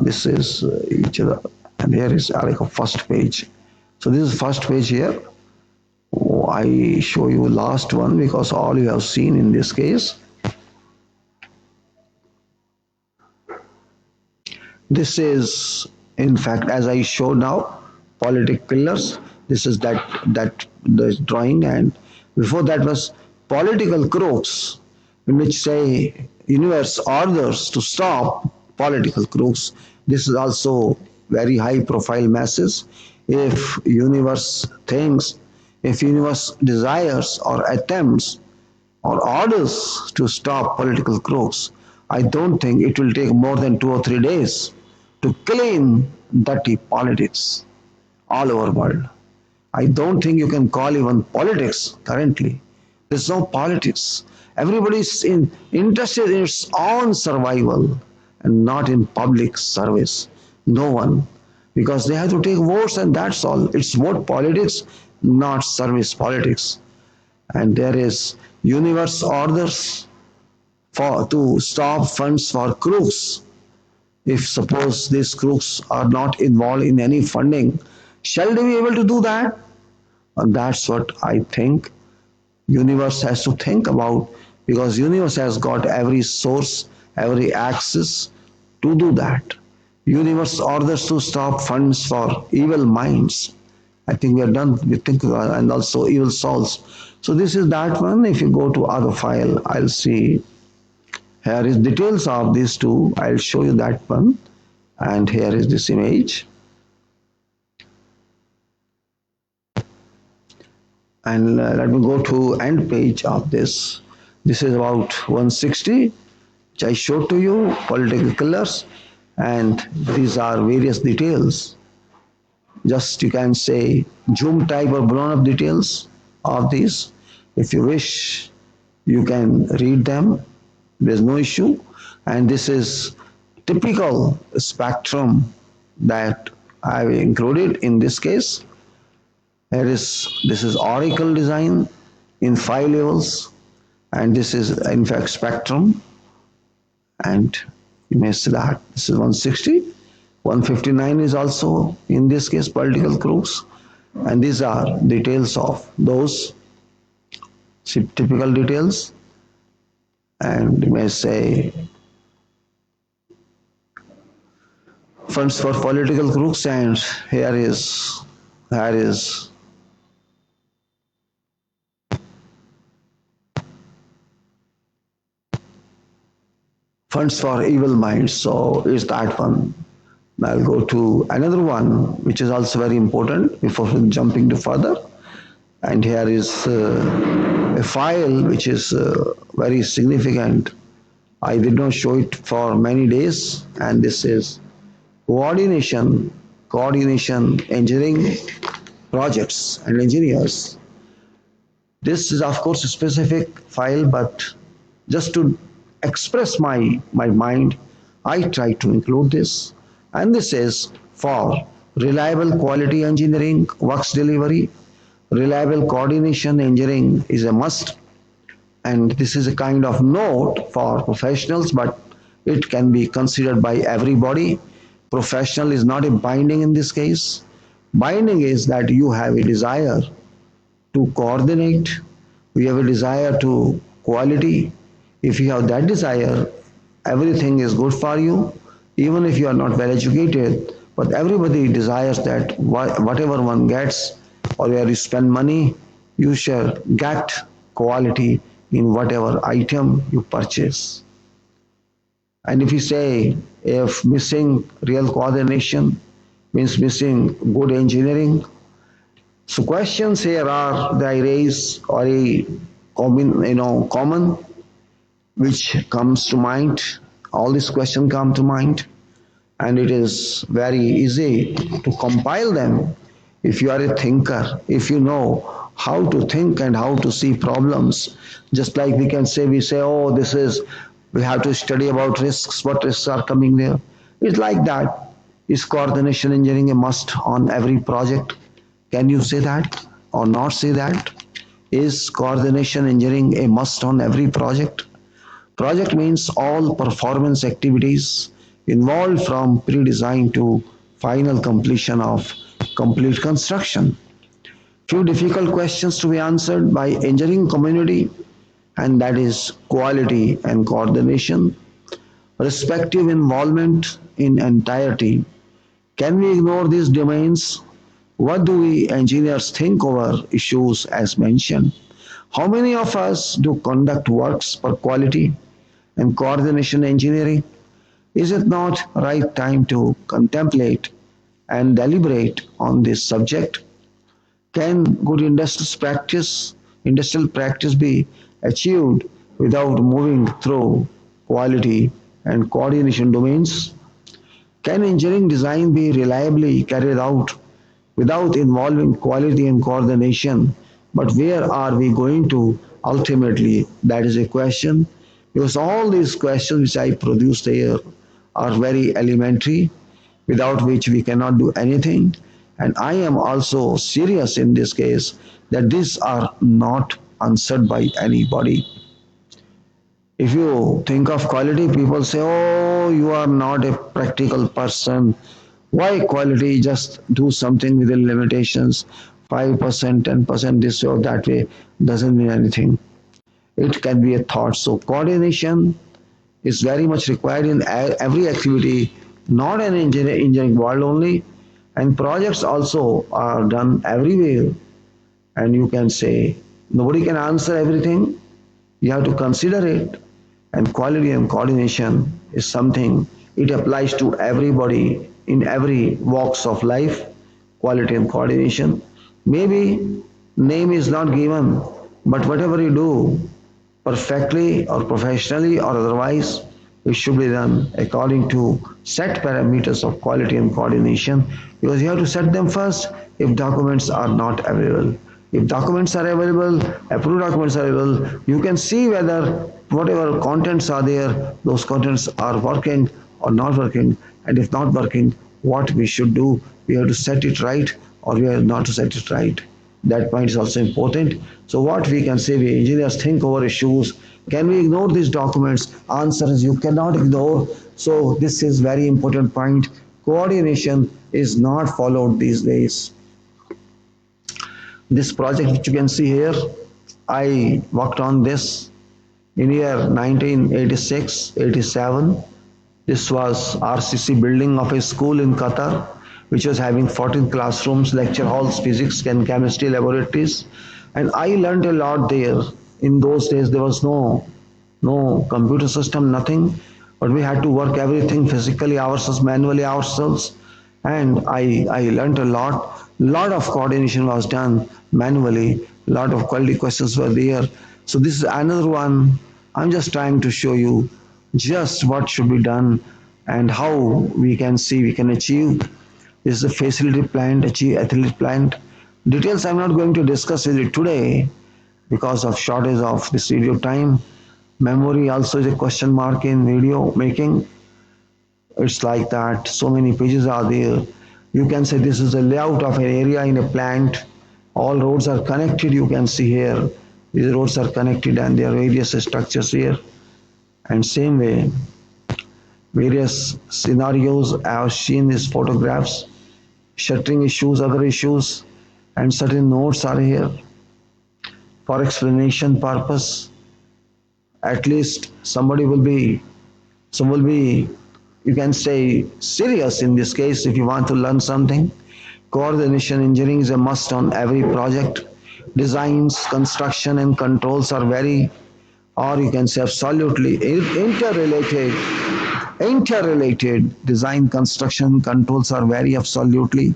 This is each other. And here is like a first page. So this is first page here. I show you last one because all you have seen in this case. This is, in fact, as I show now, politic pillars. This is that the drawing, and before that was political crooks, in which say universe orders to stop political crooks. This is also very high profile message. If universe thinks, if universe desires or attempts or orders to stop political crooks, I don't think it will take more than 2 or 3 days to clean dirty politics all over the world. I don't think you can call even politics currently. There's no politics. Everybody is interested in its own survival and not in public service. No one. Because they have to take votes and that's all. It's vote politics, not service politics. And there is universe orders for to stop funds for crooks. If suppose these crooks are not involved in any funding, shall they be able to do that? And that's what I think universe has to think about, because universe has got every source, every access to do that. Universe orders to stop funds for evil minds. I think we are done with think and also evil souls. So this is that one. If you go to other file, I'll see here is details of these two. I'll show you that one. And here is this image. And let me go to end page of this. This is about 160, which I showed to you, political killers. And these are various details. Just you can say zoom type or blown up details of these. If you wish, you can read them. There's no issue. And this is typical spectrum that I've included in this case. This is oracle design in 5 levels, and this is in fact spectrum. And you may see that this is 160. 159 is also in this case political crooks, and these are details of those typical details. And you may say funds for political crooks, and here is funds for evil minds. So is that one. I'll go to another one, which is also very important before jumping to further. And here is a file which is very significant. I did not show it for many days, and this is coordination engineering projects and engineers. This is of course a specific file, but just to express my mind, I try to include this. And this is for reliable quality engineering works delivery. Reliable coordination engineering is a must, and this is a kind of note for professionals, but it can be considered by everybody. Professional is not a binding in this case. Binding is that you have a desire to coordinate, you have a desire to quality. If you have that desire, everything is good for you, even if you are not well educated. But everybody desires that whatever one gets or where you spend money, you shall get quality in whatever item you purchase. And if you say if missing real coordination means missing good engineering, so questions here are that I raise or a common which comes to mind. All these questions come to mind, and it is very easy to compile them if you are a thinker, if you know how to think and how to see problems. Just like we say, oh, we have to study about risks, what risks are coming there. It's like that. Is coordination engineering a must on every project? Can you say that or not say that? Is coordination engineering a must on every project? Project means all performance activities involved from pre-design to final completion of complete construction. Few difficult questions to be answered by engineering community, and that is quality and coordination, respective involvement in entirety. Can we ignore these domains? What do we engineers think over issues as mentioned? How many of us do conduct works for quality and coordination engineering? Is it not right time to contemplate and deliberate on this subject? Can good industrial practice be achieved without moving through quality and coordination domains? Can engineering design be reliably carried out without involving quality and coordination? But where are we going to ultimately? That is a question. Because all these questions which I produced here are very elementary, without which we cannot do anything. And I am also serious in this case that these are not answered by anybody. If you think of quality, people say, oh, you are not a practical person. Why quality? Just do something within limitations. 5%, 10% this or that way doesn't mean anything. It can be a thought. So coordination is very much required in every activity, not an engineering world only. And projects also are done everywhere. And you can say, nobody can answer everything. You have to consider it. And quality and coordination is something, it applies to everybody in every walks of life. Quality and coordination. Maybe name is not given, but whatever you do, perfectly or professionally or otherwise, it should be done according to set parameters of quality and coordination, because you have to set them first if documents are not available. If documents are available, approved documents are available, you can see whether whatever contents are there, those contents are working or not working, and if not working, what we should do. We have to set it right or we have not to set it right. That point is also important. So what we can say, we engineers think over issues. Can we ignore these documents? Answer is you cannot ignore. So this is very important point. Coordination is not followed these days. This project which you can see here, I worked on this in year 1986-87. This was RCC building of a school in Qatar, which was having 14 classrooms, lecture halls, physics and chemistry laboratories. And I learned a lot there. In those days, there was no computer system, nothing. But we had to work everything physically ourselves, manually ourselves. And I learned a lot. Lot of coordination was done manually. Lot of quality questions were there. So this is another one. I'm just trying to show you just what should be done and how we can see we can achieve. This is a facility plant, achieve athlete plant. Details I'm not going to discuss with you today because of shortage of this video time. Memory also is a question mark in video making. It's like that. So many pages are there. You can say this is a layout of an area in a plant. All roads are connected. You can see here. These roads are connected and there are various structures here. And same way, various scenarios I have seen these photographs, shuttering issues, other issues, and certain notes are here for explanation purpose. At least some will be, you can say, serious in this case if you want to learn something. Coordination engineering is a must on every project. Designs, construction, and controls are very, or you can say absolutely interrelated. Interrelated. Design, construction, controls are very absolutely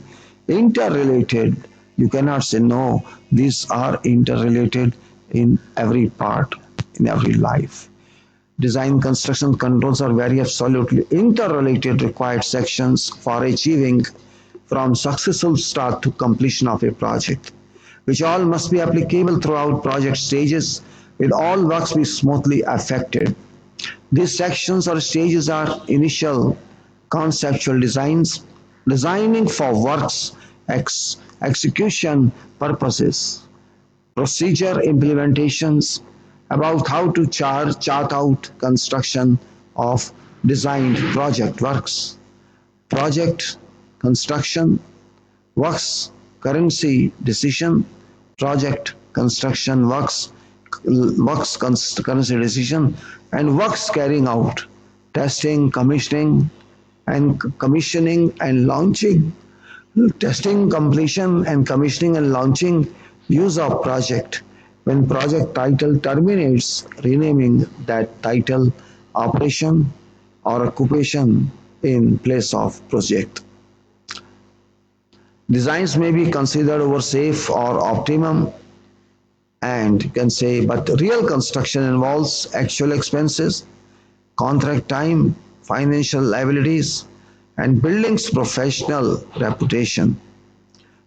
interrelated. You cannot say no. These are interrelated in every part, in every life. Design, construction, controls are very absolutely interrelated required sections for achieving from successful start to completion of a project, which all must be applicable throughout project stages, with all works be smoothly affected. These sections or stages are initial conceptual designs, designing for works execution purposes, procedure implementations about how to chart out construction of designed project works, project construction, works currency decision, project construction currency decision, and works carrying out, testing, commissioning and launching, testing, completion and commissioning and launching, use of project. When project title terminates, renaming that title, operation or occupation in place of project. Designs may be considered over safe or optimum, and you can say, but real construction involves actual expenses, contract time, financial liabilities, and building's professional reputation,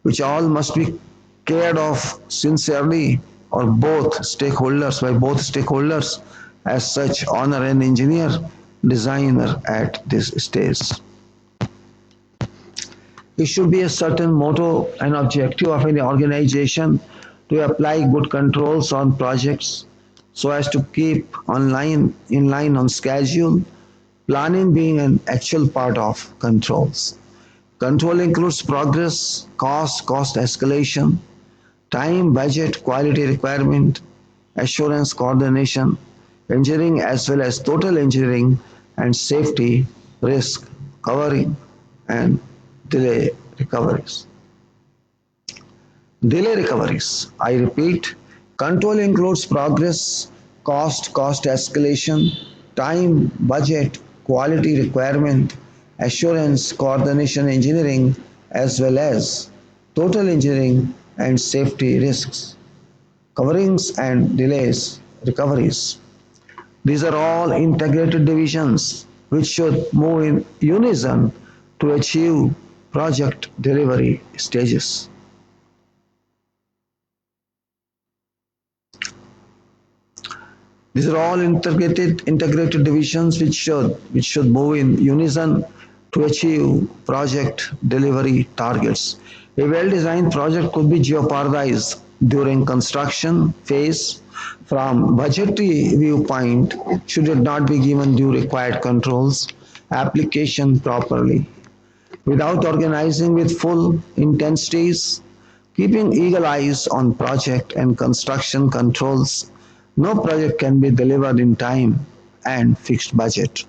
which all must be cared of sincerely or both stakeholders. As such, honor an engineer, designer at this stage. It should be a certain motto and objective of any organization to apply good controls on projects so as to keep in line on schedule, planning being an actual part of controls. Control includes progress, cost escalation, time, budget, quality requirement, assurance, coordination, engineering as well as total engineering and safety, risk, covering, and delay recoveries. Delay recoveries. I repeat, control includes progress, cost escalation, time, budget, quality requirement, assurance, coordination, engineering, as well as total engineering and safety risks, coverings and delays, recoveries. These are all integrated divisions which should move in unison to achieve project delivery stages. These are all integrated divisions which should move in unison to achieve project delivery targets. A well-designed project could be jeopardized during construction phase. From budgetary viewpoint, should it not be given due required controls, application properly, without organizing with full intensities, keeping eagle eyes on project and construction controls, no project can be delivered in time and fixed budget.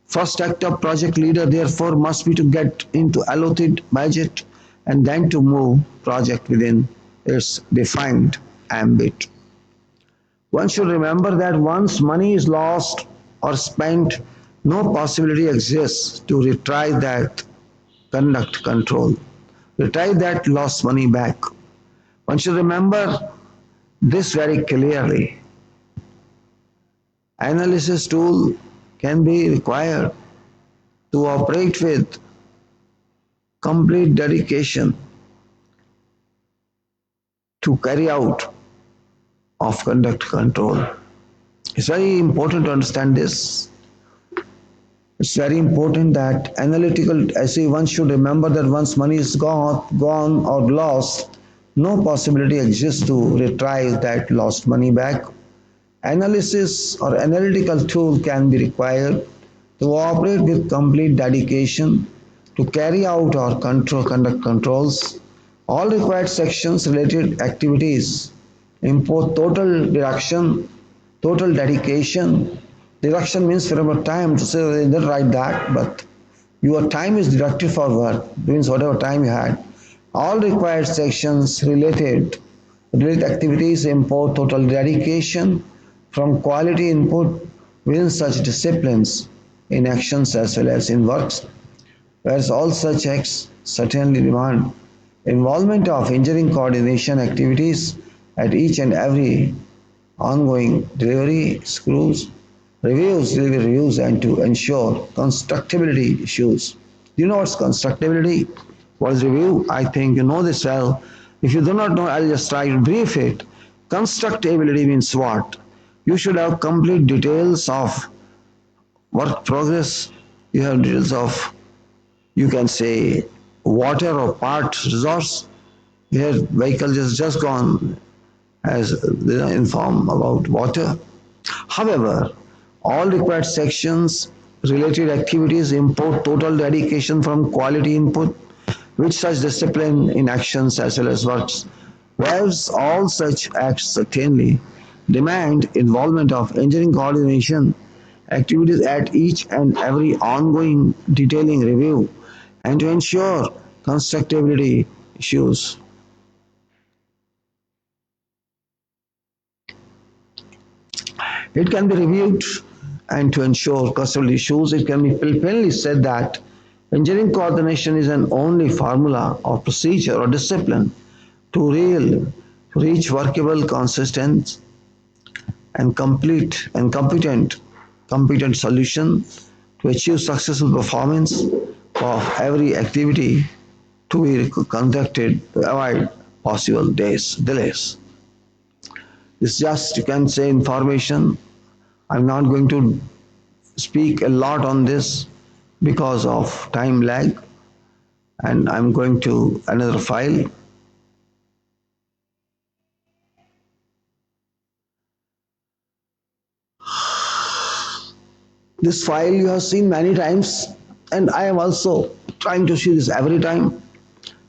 First act of project leader therefore must be to get into allotted budget and then to move project within its defined ambit. One should remember that once money is lost or spent, no possibility exists to retrieve that conduct control, retrieve that lost money back. One should remember this very clearly. Analysis tool can be required to operate with complete dedication to carry out of conduct control. It's very important to understand this. It's very important that I say one should remember that once money is gone or lost, no possibility exists to retrieve that lost money back. Analysis or analytical tool can be required to operate with complete dedication to carry out or conduct controls. All required sections related activities impose total dedication. Deduction means from a time to say they didn't write that, but your time is deducted for work, means whatever time you had. All required sections related activities impose total dedication from quality input within such disciplines in actions as well as in works, whereas all such acts certainly demand involvement of engineering coordination activities at each and every ongoing delivery delivery reviews, and to ensure constructability issues. Do you know what's constructability? What is review? I think you know this well. If you do not know, I'll just try to brief it. Constructability means what? You should have complete details of work progress. You have details of, you can say, water or part resource. Here, vehicle is just gone as they inform about water. However, all required sections related activities import total dedication from quality input, with such discipline in actions as well as works. Whereas all such acts certainly demand involvement of engineering coordination activities at each and every ongoing detailing review and to ensure constructability issues. It can be reviewed and to ensure customer issues, it can be plainly said that engineering coordination is an only formula or procedure or discipline to reach workable, consistent, and complete and competent solution to achieve successful performance of every activity to be conducted to avoid possible delays. It's just you can say information. I'm not going to speak a lot on this because of time lag, and I'm going to another file. This file you have seen many times, and I am also trying to see this every time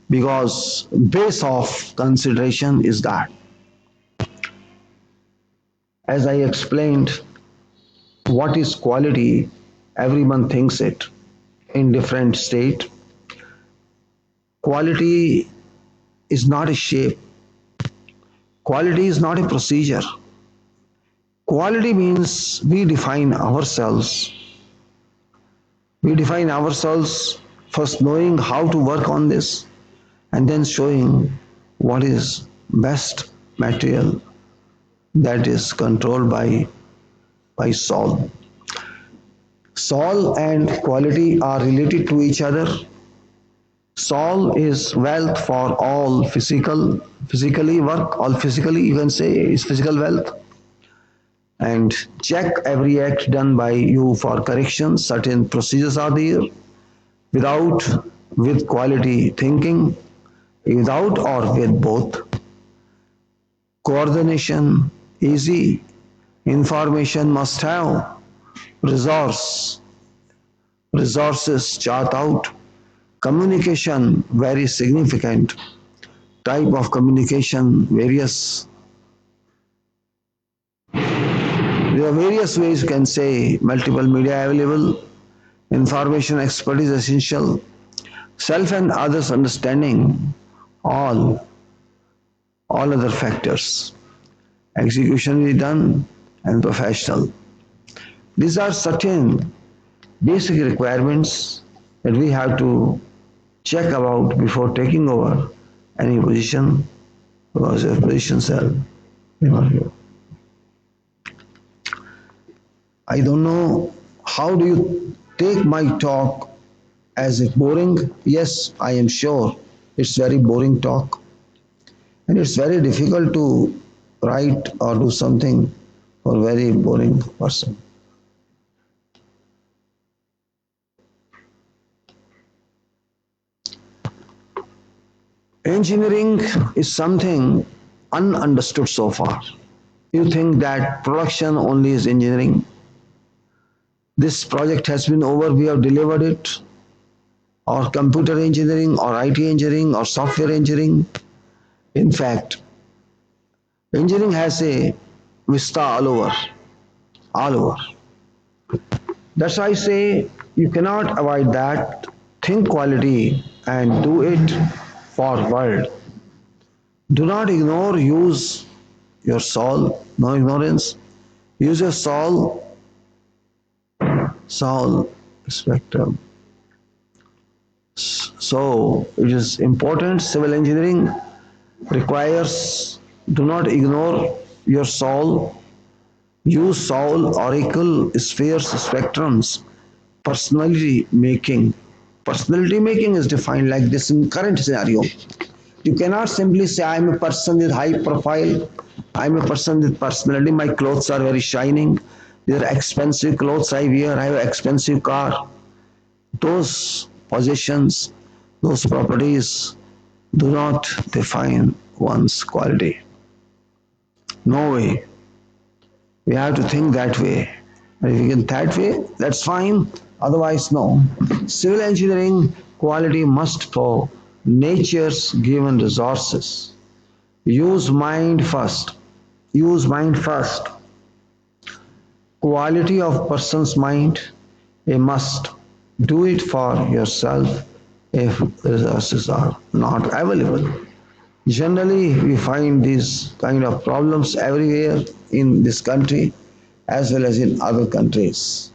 because base of consideration is that, as I explained, what is quality, everyone thinks it in different state. Quality is not a shape, quality is not a procedure. Quality means we define ourselves first knowing how to work on this and then showing what is best material that is controlled by Sol. Sol and quality are related to each other. Sol is wealth for all physically work, all physically you can say is physical wealth. And check every act done by you for correction. Certain procedures are there. Without, with quality thinking, without or with both. Coordination, easy. Information must have. Resources chart out. Communication, very significant. Type of communication, various. There are various ways you can say multiple media available. Information expertise essential. Self and others understanding, all other factors. Execution is done and professional. These are certain basic requirements that we have to check about before taking over any position because your positions are here. I don't know how do you take my talk as it boring. Yes, I am sure it's very boring talk and it's very difficult to write or do something for a very boring person. Engineering is something ununderstood so far. You think that production only is engineering. This project has been over, we have delivered it, or computer engineering, or IT engineering, or software engineering. In fact, engineering has a vista all over. That's why I say you cannot avoid that. Think quality and do it for world. Do not ignore, use your soul, no ignorance. Use your soul spectrum. So it is important. Civil engineering requires do not ignore your soul. Use soul, oracle, spheres, spectrums, personality making. Personality making is defined like this in current scenario. You cannot simply say I am a person with high profile, I am a person with personality, my clothes are very shining, they are expensive clothes I wear, I have an expensive car. Those possessions, those properties do not define one's quality. No way. We have to think that way. If you can that way, that's fine. Otherwise, no. Civil engineering quality must for nature's given resources. Use mind first. Use mind first. Quality of person's mind, a must. Do it for yourself if resources are not available. Generally, we find these kind of problems everywhere in this country as well as in other countries.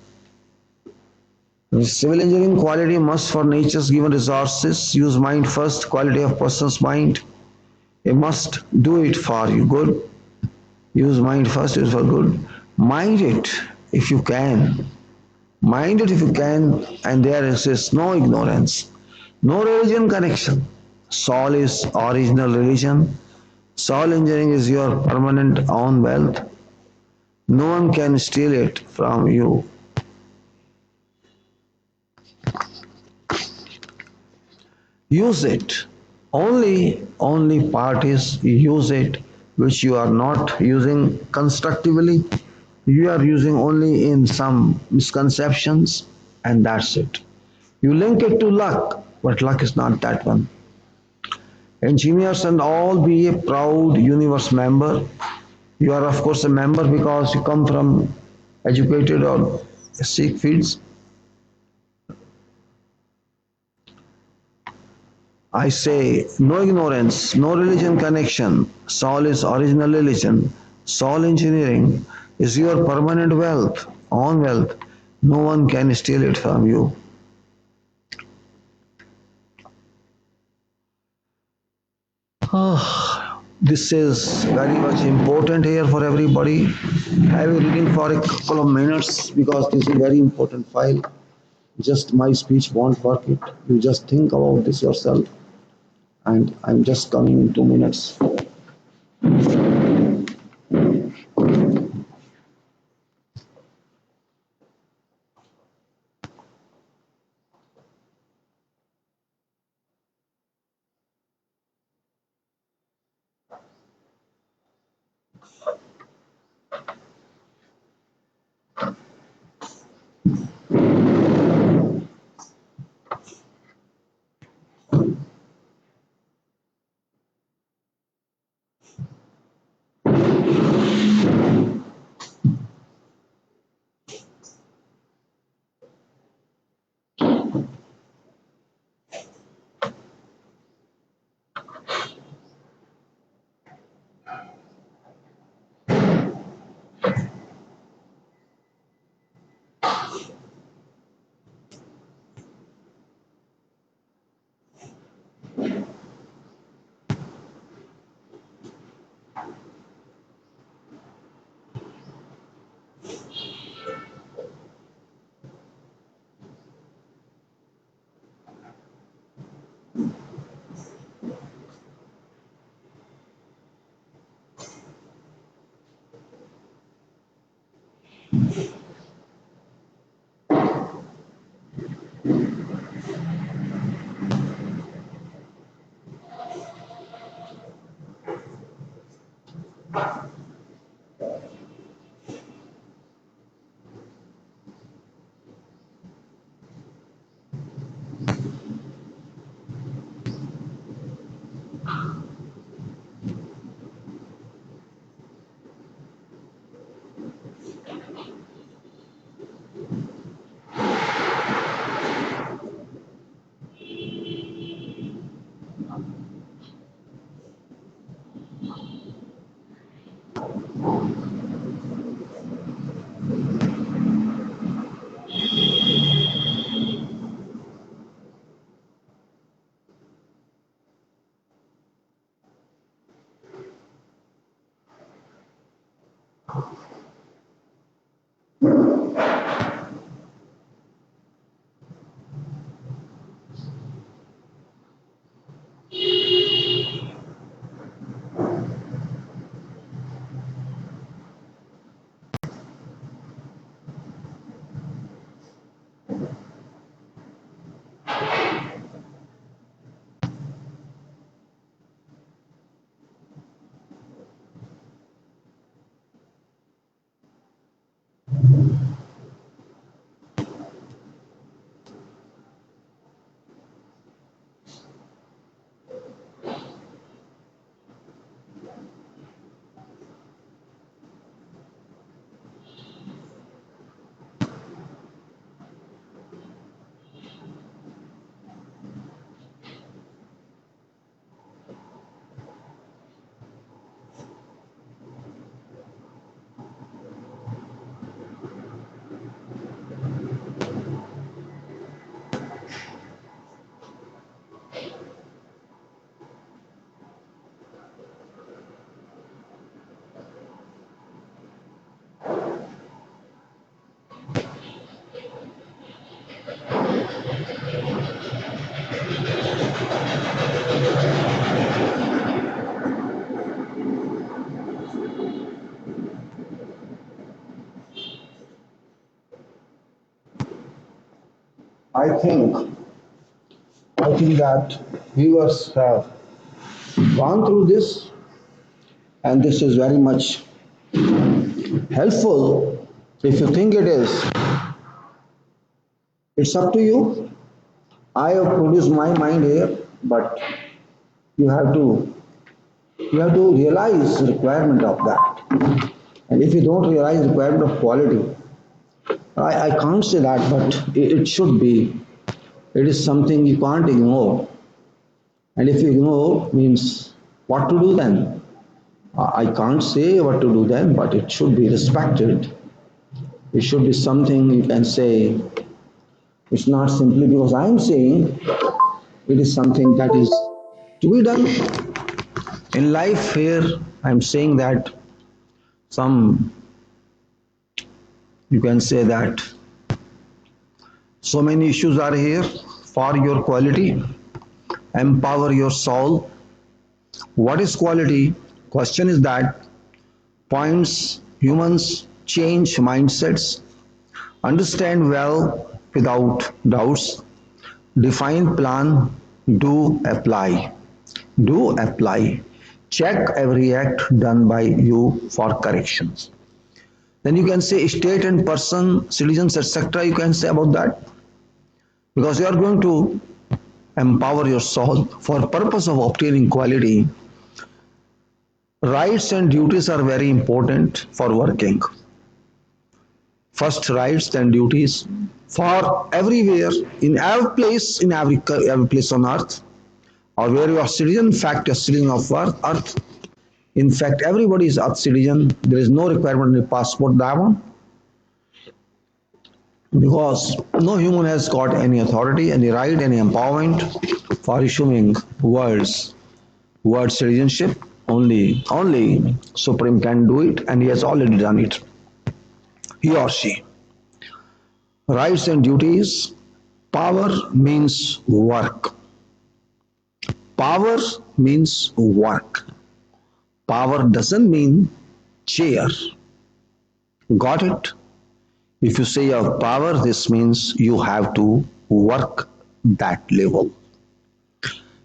Civil engineering quality must for nature's given resources. Use mind first, quality of person's mind. A must do it for you good. Use mind first is for good. Mind it if you can. Mind it if you can, and there is no ignorance. No religion connection. Soul is original religion. Soul engineering is your permanent own wealth. No one can steal it from you. Use it. Only parties use it which you are not using constructively. You are using only in some misconceptions, and that's it. You link it to luck, but luck is not that one. Engineers and all be a proud universe member. You are of course a member because you come from educated or Sikh fields. I say no ignorance, no religion connection. Soul is original religion. Soul engineering is your permanent wealth, own wealth. No one can steal it from you. This is very much important here for everybody. I will reading for a couple of minutes because this is very important file. Just my speech won't work it. You just think about this yourself. And I'm just coming in 2 minutes. I think I think that viewers have gone through this, and this is very much helpful. If you think it is, it's up to you. I have produced my mind here, but you have to you have to realize the requirement of that. And if you don't realize the requirement of quality, I can't say that, but it should be. It is something you can't ignore. And if you ignore, means what to do then? I can't say what to do then, but it should be respected. It should be something you can say. It's not simply because I'm saying, it is something that is to be done. In life here, I'm saying that some, you can say that so many issues are here for your quality. Empower your soul. What is quality? Question is that points humans change mindsets, understand well without doubts, define plan, do apply. Do apply. Check every act done by you for corrections. Then you can say state and person, citizens, etc. You can say about that because you are going to empower your soul for purpose of obtaining quality. Rights and duties are very important for working. First, rights and duties for everywhere, in every place, in every place on earth, or where you are citizen. In fact, you're citizen of earth. In fact, everybody is earth citizen. There is no requirement in passport that one because no human has got any authority, any right, any empowerment for issuing word citizenship. Only Supreme can do it, and he has already done it. He or she. Rights and duties. Power means work. Power means work. Power doesn't mean chair. Got it? If you say you have power, this means you have to work that level.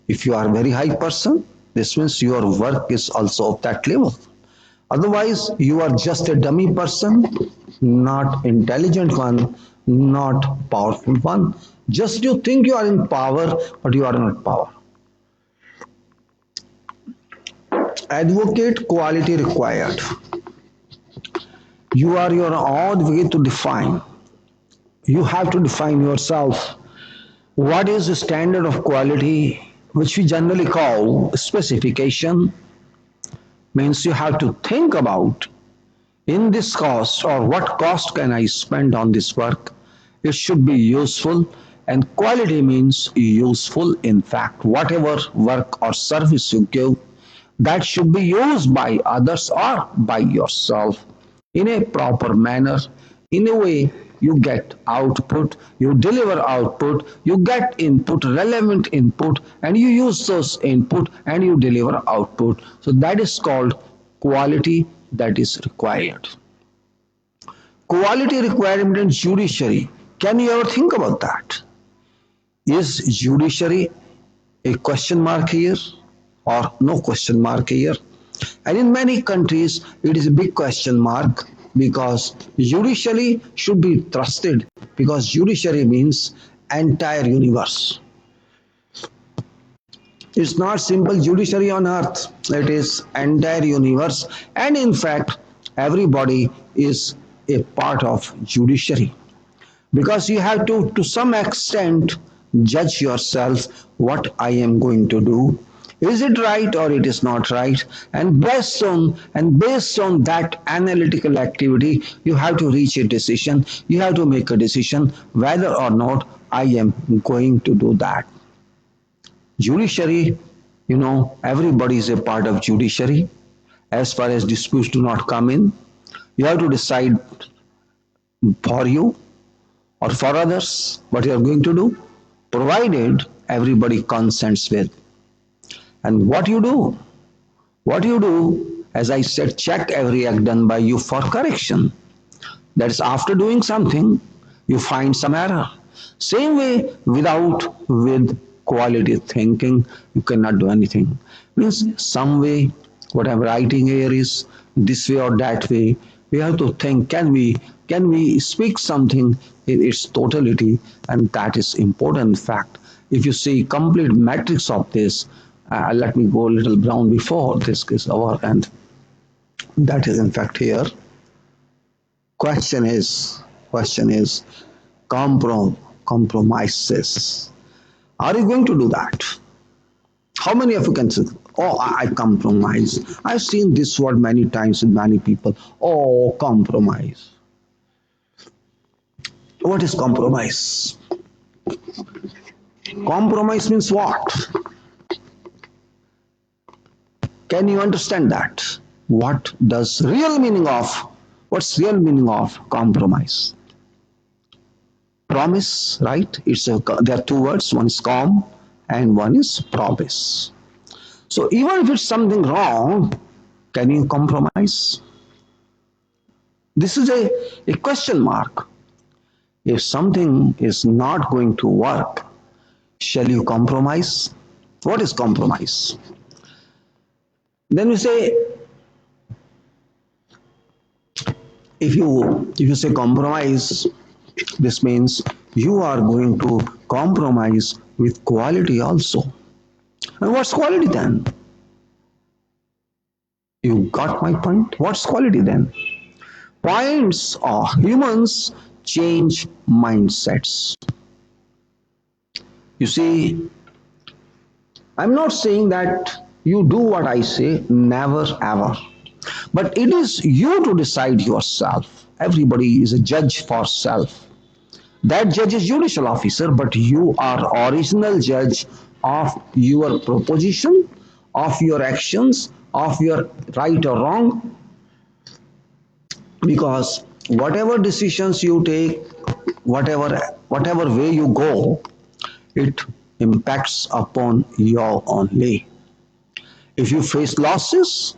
If you are a very high person, this means your work is also of that level. Otherwise, you are just a dummy person, not intelligent one, not powerful one. Just you think you are in power, but you are not power. Advocate quality required. You are your own way to define. You have to define yourself. What is the standard of quality, which we generally call specification? Means you have to think about in this cost or what cost can I spend on this work. It should be useful, and quality means useful. In fact, whatever work or service you give, that should be used by others or by yourself in a proper manner. In a way, you get output, you deliver output, you get input, relevant input, and you use those input and you deliver output. So that is called quality that is required. Quality requirement in judiciary. Can you ever think about that? Is judiciary a question mark here or no question mark here? And in many countries, it is a big question mark because judiciary should be trusted because judiciary means entire universe. It's not simple judiciary on earth, it is entire universe, and in fact everybody is a part of judiciary because you have to some extent judge yourself what I am going to do. Is it right or it is not right? And based on that analytical activity, you have to reach a decision. You have to make a decision whether or not I am going to do that. Judiciary, everybody is a part of judiciary. As far as disputes do not come in, you have to decide for you or for others what you are going to do, provided everybody consents with. And what you do? What you do, as I said, check every act done by you for correction. That is, after doing something, you find some error. Same way, with quality thinking, you cannot do anything. Means some way, whatever writing here is, this way or that way, we have to think, can we speak something in its totality, and that is important fact. If you see complete matrix of this, let me go a little down before this is over, and that is in fact here. Question is compromises. Are you going to do that? How many of you can say, oh, I compromise? I've seen this word many times with many people. Oh, compromise. What is compromise? Compromise means what? Can you understand that? What's real meaning of compromise? Promise, right? There are two words. One is com, and one is promise. So even if it's something wrong, can you compromise? This is a question mark. If something is not going to work, shall you compromise? What is compromise? Then we say, if you say compromise, this means you are going to compromise with quality also. And what's quality then? You got my point? What's quality then? Points are humans change mindsets. You see, I'm not saying that you do what I say, never ever. But it is you to decide yourself. Everybody is a judge for self. That judge is judicial officer, but you are original judge of your proposition, of your actions, of your right or wrong. Because whatever decisions you take, whatever way you go, it impacts upon your only. If you face losses,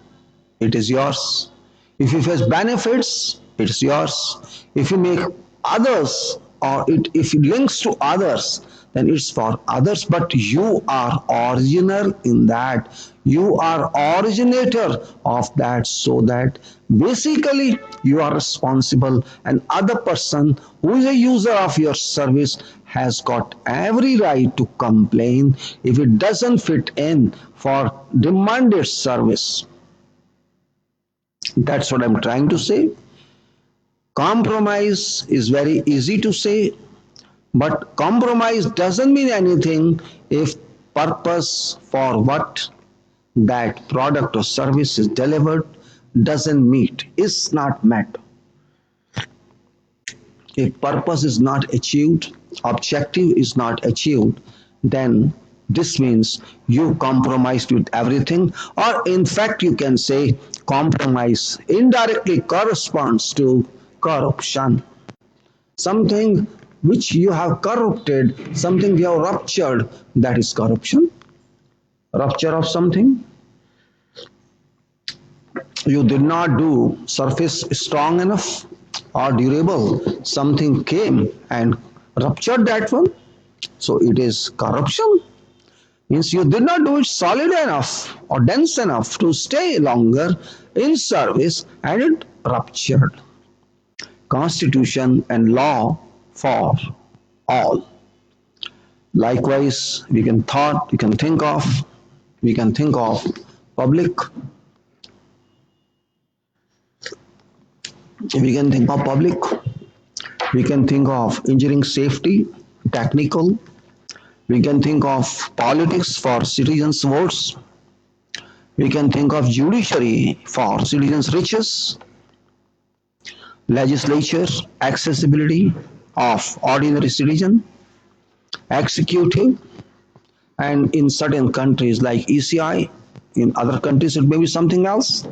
it is yours. If you face benefits, it is yours. If you make others, or if it links to others, then it's for others. But you are original in that. You are originator of that, so that basically you are responsible, and other person who is a user of your service has got every right to complain if it doesn't fit in for demanded service. That's what I'm trying to say. Compromise is very easy to say, but compromise doesn't mean anything if purpose for what that product or service is delivered doesn't meet, is not met. If purpose is not achieved, objective is not achieved, then this means you compromised with everything, or in fact, you can say compromise indirectly corresponds to corruption. Something which you have corrupted, something you have ruptured, that is corruption. Rupture of something. You did not do surface strong enough or durable. Something came and ruptured that one. So it is corruption. Means you did not do it solid enough or dense enough to stay longer in service, and it ruptured. Constitution and law for all. Likewise, we can think of public, we can think of public, we can think of engineering safety, technical, we can think of politics for citizens' votes, we can think of judiciary for citizens' riches, legislature, accessibility of ordinary citizen, executive, and in certain countries like ECI, in other countries it may be something else,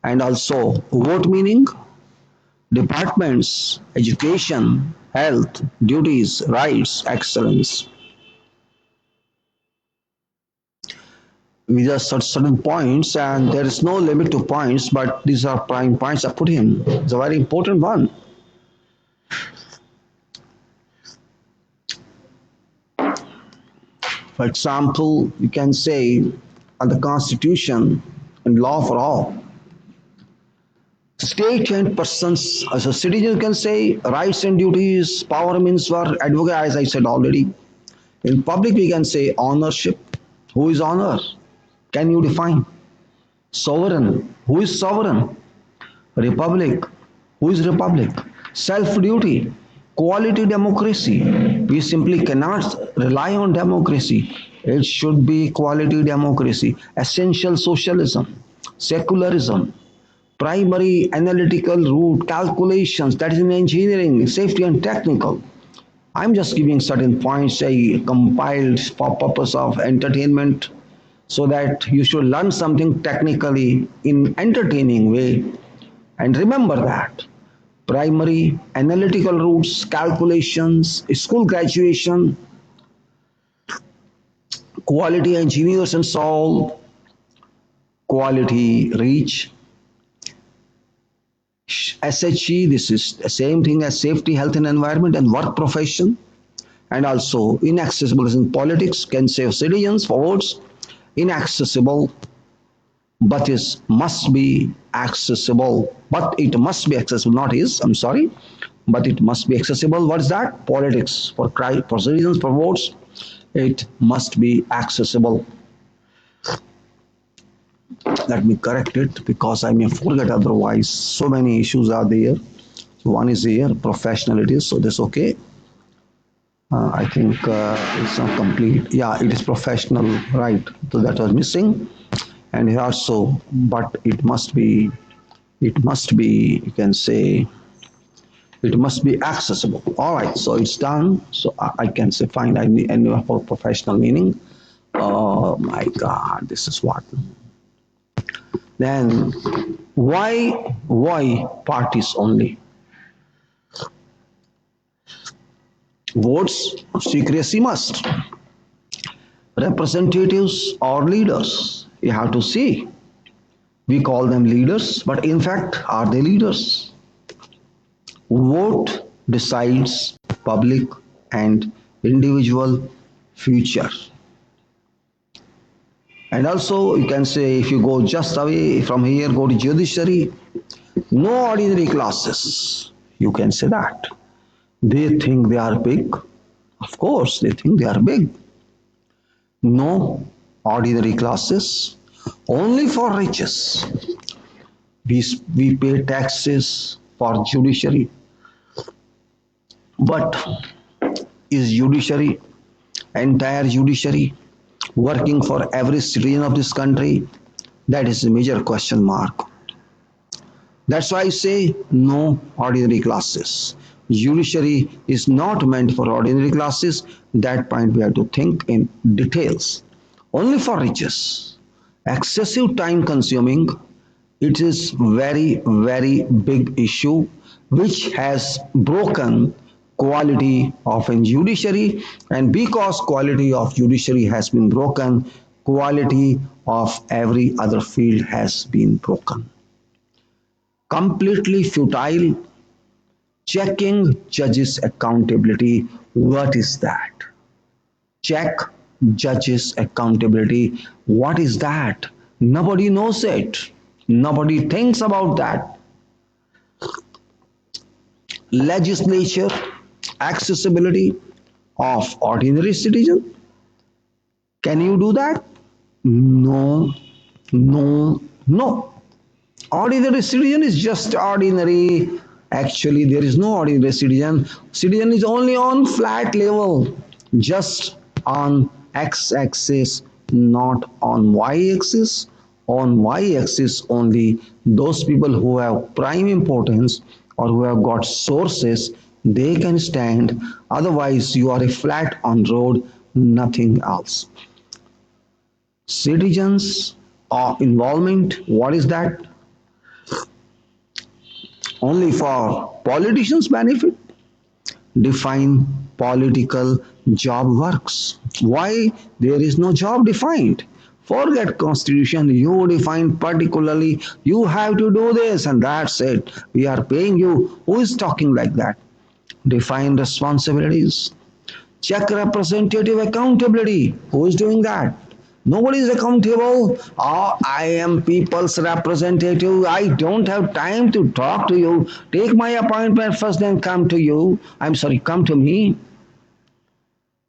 and also vote meaning, departments, education, health, duties, rights, excellence. We just set certain points, and there is no limit to points, but these are prime points I put in. It's a very important one. For example, you can say on the Constitution and law for all. State and persons as a citizen can say rights and duties, power means for advocate, as I said already. In public, we can say ownership. Who is owner? Can you define? Sovereign. Who is sovereign? Republic. Who is republic? Self duty. Quality democracy. We simply cannot rely on democracy. It should be quality democracy. Essential socialism. Secularism. Primary analytical route calculations, that is in engineering, safety and technical. I'm just giving certain points I compiled for purpose of entertainment so that you should learn something technically in entertaining way. And remember that primary analytical routes, calculations, school graduation, quality engineers and solve, quality reach, SHE, this is the same thing as safety, health and environment and work profession. And also inaccessible in politics, can save citizens for votes. Inaccessible, but is must be accessible. But it must be accessible, not is, I'm sorry. But it must be accessible. What is that? Politics, for citizens, for votes. It must be accessible. Let me correct it because I may forget otherwise. So many issues are there. One is here, professionality, so that's okay. I think it's not complete. Yeah, it is professional, right? So that was missing. And here also, but it must be, you can say, it must be accessible. All right, so it's done. So I can say, fine, I need for professional meaning. Oh my God, this is what. Then why parties only? Votes secrecy must. Representatives or leaders, you have to see. We call them leaders, but in fact, are they leaders? Vote decides public and individual future. And also, you can say if you go just away from here, go to judiciary, no ordinary classes. You can say that. They think they are big. Of course, they think they are big. No ordinary classes, only for riches. We pay taxes for judiciary. But is judiciary, entire judiciary, working for every citizen of this country? That is a major question mark. That's why I say no ordinary classes. Judiciary is not meant for ordinary classes. That point we have to think in details. Only for riches. Excessive time consuming. It is very, very big issue which has broken quality of a judiciary, and because quality of judiciary has been broken, quality of every other field has been broken. Completely futile. Checking judges' accountability. What is that? Check judges' accountability. What is that? Nobody knows it. Nobody thinks about that. Legislature, accessibility of ordinary citizen. Can you do that? No, no, no. Ordinary citizen is just ordinary. Actually, there is no ordinary citizen. Citizen is only on flat level, just on x-axis, not on y-axis. On y-axis only those people who have prime importance or who have got sources, they can stand. Otherwise, you are a flat on road, nothing else. Citizens involvement, what is that? Only for politicians' benefit. Define political job works. Why there is no job defined? Forget constitution, you define particularly, you have to do this and that's it. We are paying you. Who is talking like that? Define responsibilities. Check representative accountability. Who is doing that? Nobody is accountable. Oh, I am people's representative. I don't have time to talk to you. Take my appointment first, then come to you. I'm sorry, come to me.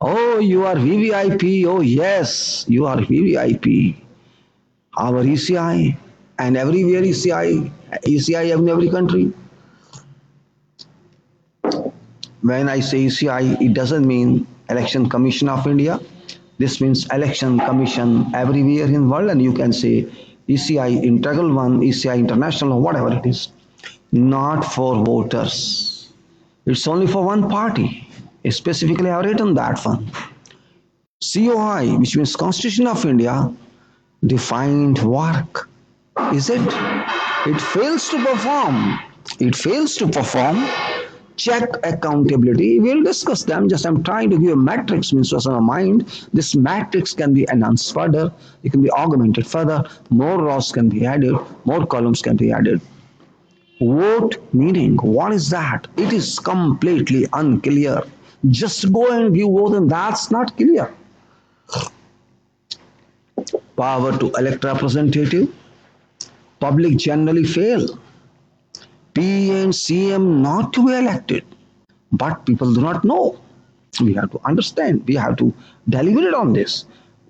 Oh, you are VVIP. Oh, yes, you are VVIP. Our ECI and everywhere ECI in every country. When I say ECI, it doesn't mean Election Commission of India. This means Election Commission everywhere in the world, and you can say ECI integral one, ECI international, or whatever it is. Not for voters. It's only for one party. Specifically, I have written that one. COI, which means Constitution of India, defined work. Is it? It fails to perform. It fails to perform. Check accountability. We'll discuss them. Just I'm trying to give a matrix means what's on our mind. This matrix can be enhanced further. It can be augmented further. More rows can be added. More columns can be added. Vote meaning. What is that? It is completely unclear. Just go and give vote and that's not clear. Power to elect representative. Public generally fail. P and CM not to be elected. But people do not know. We have to understand. We have to deliberate on this.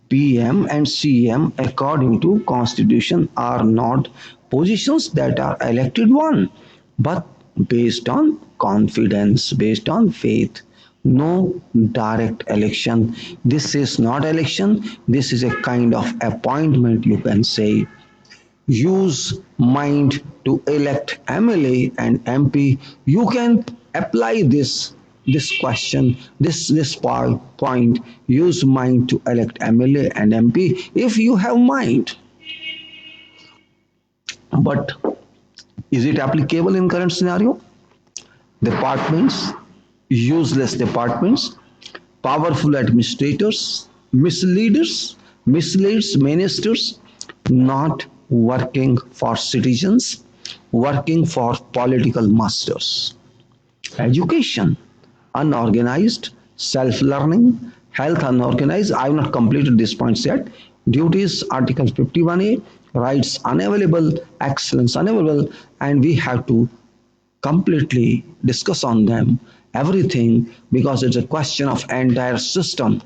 PM and CM, according to Constitution, are not positions that are elected one, but based on confidence, based on faith. No direct election. This is not election. This is a kind of appointment, you can say. Use mind to elect MLA and MP. You can apply this question, this point. Use mind to elect MLA and MP if you have mind. But is it applicable in current scenario? Departments, useless departments, powerful administrators, misleads ministers, not working for citizens, working for political masters. Education, unorganized, self-learning, health unorganized. I have not completed these points yet. Duties, Article 51A, rights unavailable, excellence unavailable, and we have to completely discuss on them everything because it's a question of entire system,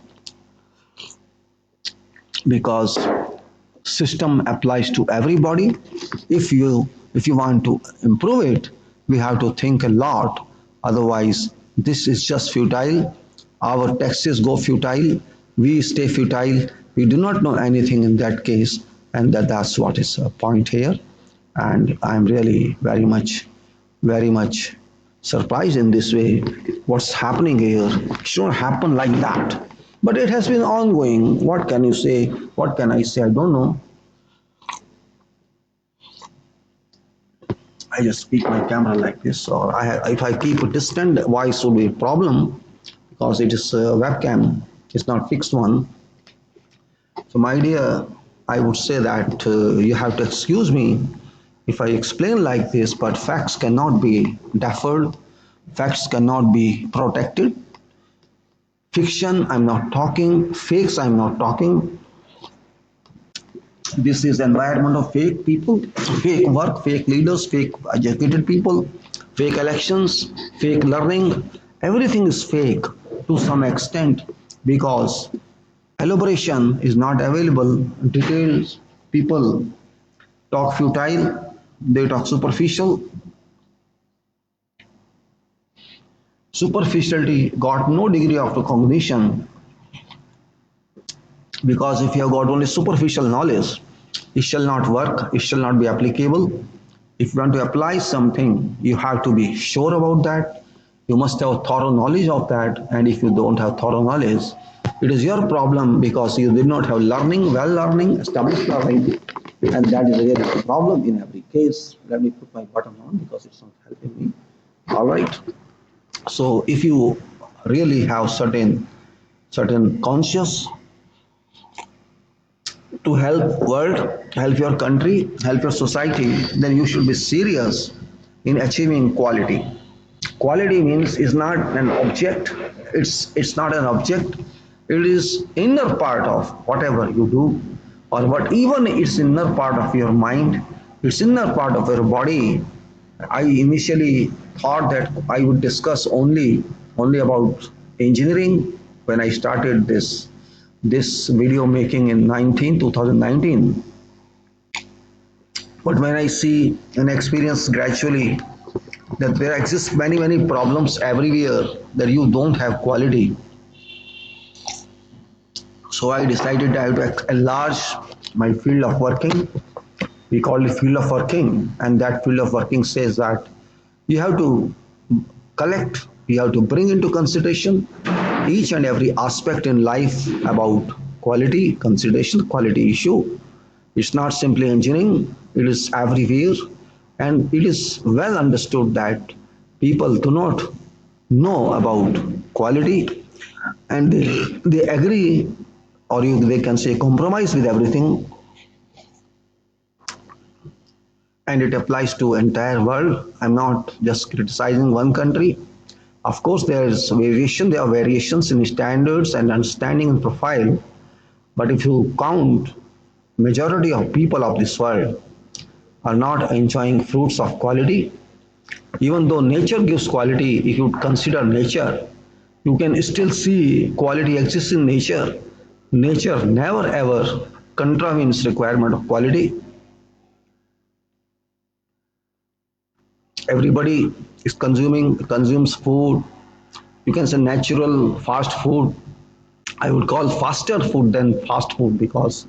because system applies to everybody. If you want to improve it, we have to think a lot. Otherwise, this is just futile. Our taxes go futile. We stay futile. We do not know anything in that case, and that's what is a point here. And I'm really very much surprised in this way. What's happening here? It shouldn't happen like that. But it has been ongoing. What can you say? What can I say? I don't know. I just keep my camera like this, or if I keep it distant, voice will be a problem because it is a webcam. It's not fixed one. So my dear, I would say that you have to excuse me if I explain like this, but facts cannot be deferred. Facts cannot be protected. Fiction, I'm not talking. Fakes, I'm not talking. This is environment of fake people, fake work, fake leaders, fake educated people, fake elections, fake learning. Everything is fake to some extent because elaboration is not available. Details, people talk futile, they talk superficial. Superficiality got no degree of recognition because if you have got only superficial knowledge, it shall not work, it shall not be applicable. If you want to apply something, you have to be sure about that. You must have thorough knowledge of that, and if you don't have thorough knowledge, it is your problem because you did not have learning, well learning, established learning, and that is really a problem in every case. Let me put my button on because it's not helping me. All right. So if you really have certain conscious to help world, help your country, help your society, then you should be serious in achieving quality. Quality means is not an object. It's not an object. It is inner part of whatever you do, or what even it's inner part of your mind. It's inner part of your body. I initially thought that I would discuss only about engineering when I started this video making in 2019. But when I see and experience gradually that there exist many problems everywhere, that you don't have quality, so I decided I have to enlarge my field of working. We call it field of working, and that field of working says that you have to collect, you have to bring into consideration each and every aspect in life about quality consideration, quality issue. It's not simply engineering, it is everywhere, and it is well understood that people do not know about quality, and they agree, or they can say compromise with everything, and it applies to entire world. I'm not just criticizing one country. Of course, there are variations in standards and understanding and profile, but if you count, majority of people of this world are not enjoying fruits of quality. Even though nature gives quality, if you consider nature, you can still see quality exists in nature. Nature never ever contravenes requirement of quality. Everybody is consumes food. You can say natural fast food. I would call faster food than fast food, because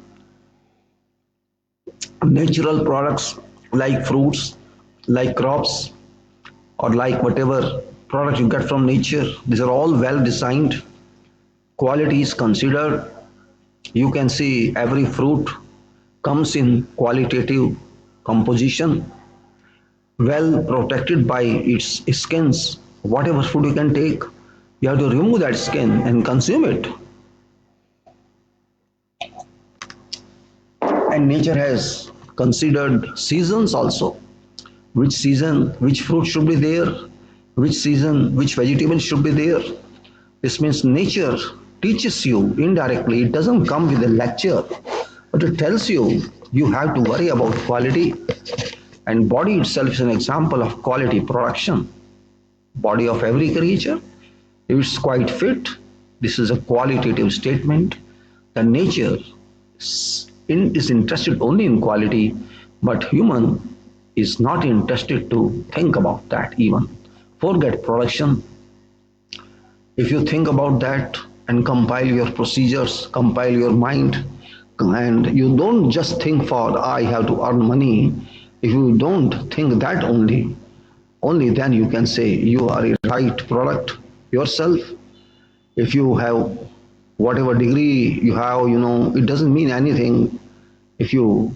natural products like fruits, like crops, or like whatever product you get from nature, these are all well designed. Quality is considered. You can see every fruit comes in qualitative composition, well protected by its skins. Whatever food you can take, you have to remove that skin and consume it. And nature has considered seasons also. Which season, which fruit should be there, which season, which vegetable should be there. This means nature teaches you indirectly. It doesn't come with a lecture, but it tells you you have to worry about quality. And body itself is an example of quality production. Body of every creature, if it's quite fit, this is a qualitative statement. The nature is interested only in quality, but human is not interested to think about that even. Forget production. If you think about that and compile your procedures, compile your mind, and you don't just think for I have to earn money, if you don't think that only then you can say you are a right product yourself. If you have whatever degree you have, it doesn't mean anything if you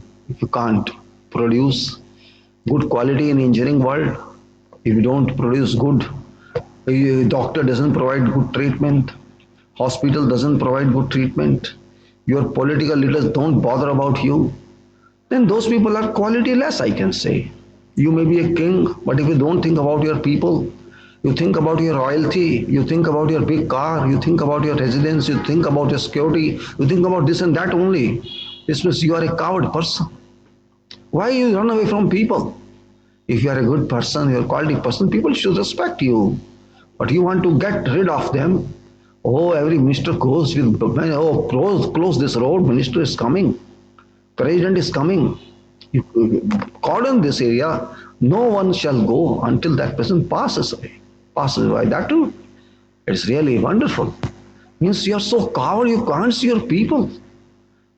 can't produce good quality in engineering world. If you don't produce good, doctor doesn't provide good treatment, hospital doesn't provide good treatment, your political leaders don't bother about you, then those people are quality less, I can say. You may be a king, but if you don't think about your people, you think about your royalty, you think about your big car, you think about your residence, you think about your security, you think about this and that only, this means you are a coward person. Why you run away from people? If you are a good person, you're a quality person, people should respect you. But you want to get rid of them. Oh, every minister goes with, oh, close this road, minister is coming, president is coming. You cordon this area, no one shall go until that person passes away. Passes away. That too, it's really wonderful. Means you're so coward, you can't see your people.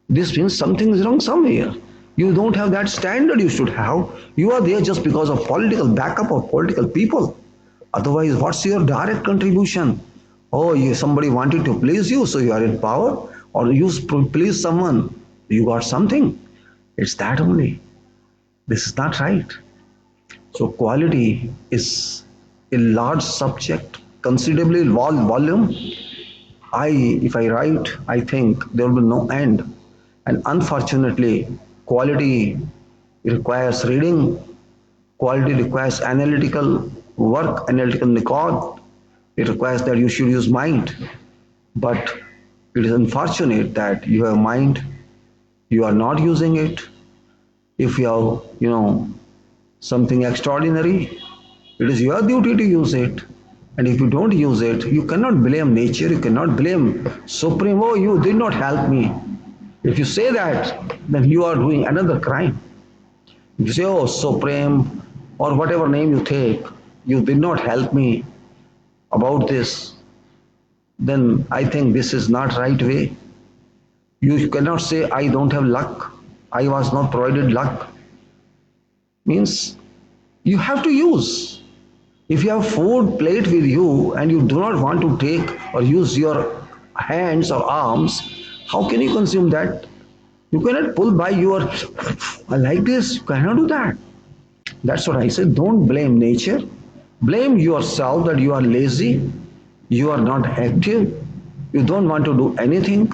This means something is wrong somewhere. You don't have that standard you should have. You are there just because of political backup of political people. Otherwise, what's your direct contribution? Oh, somebody wanted to please you, so you are in power, or you please someone, you got something. It's that only. This is not right. So quality is a large subject, considerably volume. If I write, I think there will be no end. And unfortunately, quality requires reading, quality requires analytical, work analytical method. It requires that you should use mind. But it is unfortunate that you have mind, you are not using it. If you have, something extraordinary, it is your duty to use it. And if you don't use it, you cannot blame nature, you cannot blame Supreme, oh, you did not help me. If you say that, then you are doing another crime. If you say, oh, Supreme, or whatever name you take, you did not help me about this, then I think this is not right way. You cannot say, I don't have luck, I was not provided luck. Means you have to use. If you have food plate with you and you do not want to take or use your hands or arms, how can you consume that? You cannot pull by your like this. You cannot do that. That's what I said. Don't blame nature. Blame yourself that you are lazy, you are not active, you don't want to do anything,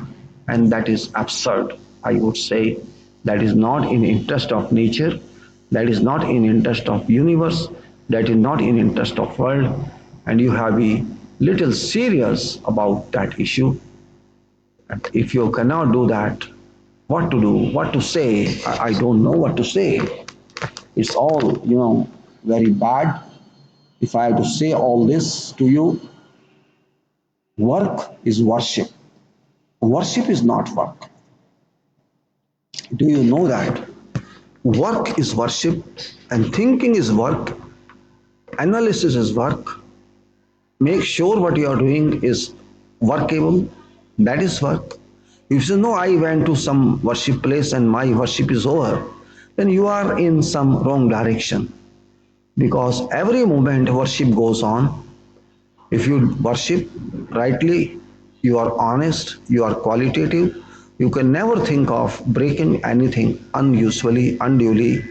and that is absurd. I would say that is not in interest of nature, that is not in interest of universe, that is not in interest of world, and you have to be little serious about that issue. And if you cannot do that, what to do, what to say? I don't know what to say. It's all, very bad. If I have to say all this to you, work is worship. Worship is not work. Do you know that? Work is worship and thinking is work. Analysis is work. Make sure what you are doing is workable. That is work. If you say, no, I went to some worship place and my worship is over, then you are in some wrong direction. Because every moment worship goes on. If you worship rightly, you are honest, you are qualitative, you can never think of breaking anything unusually, unduly.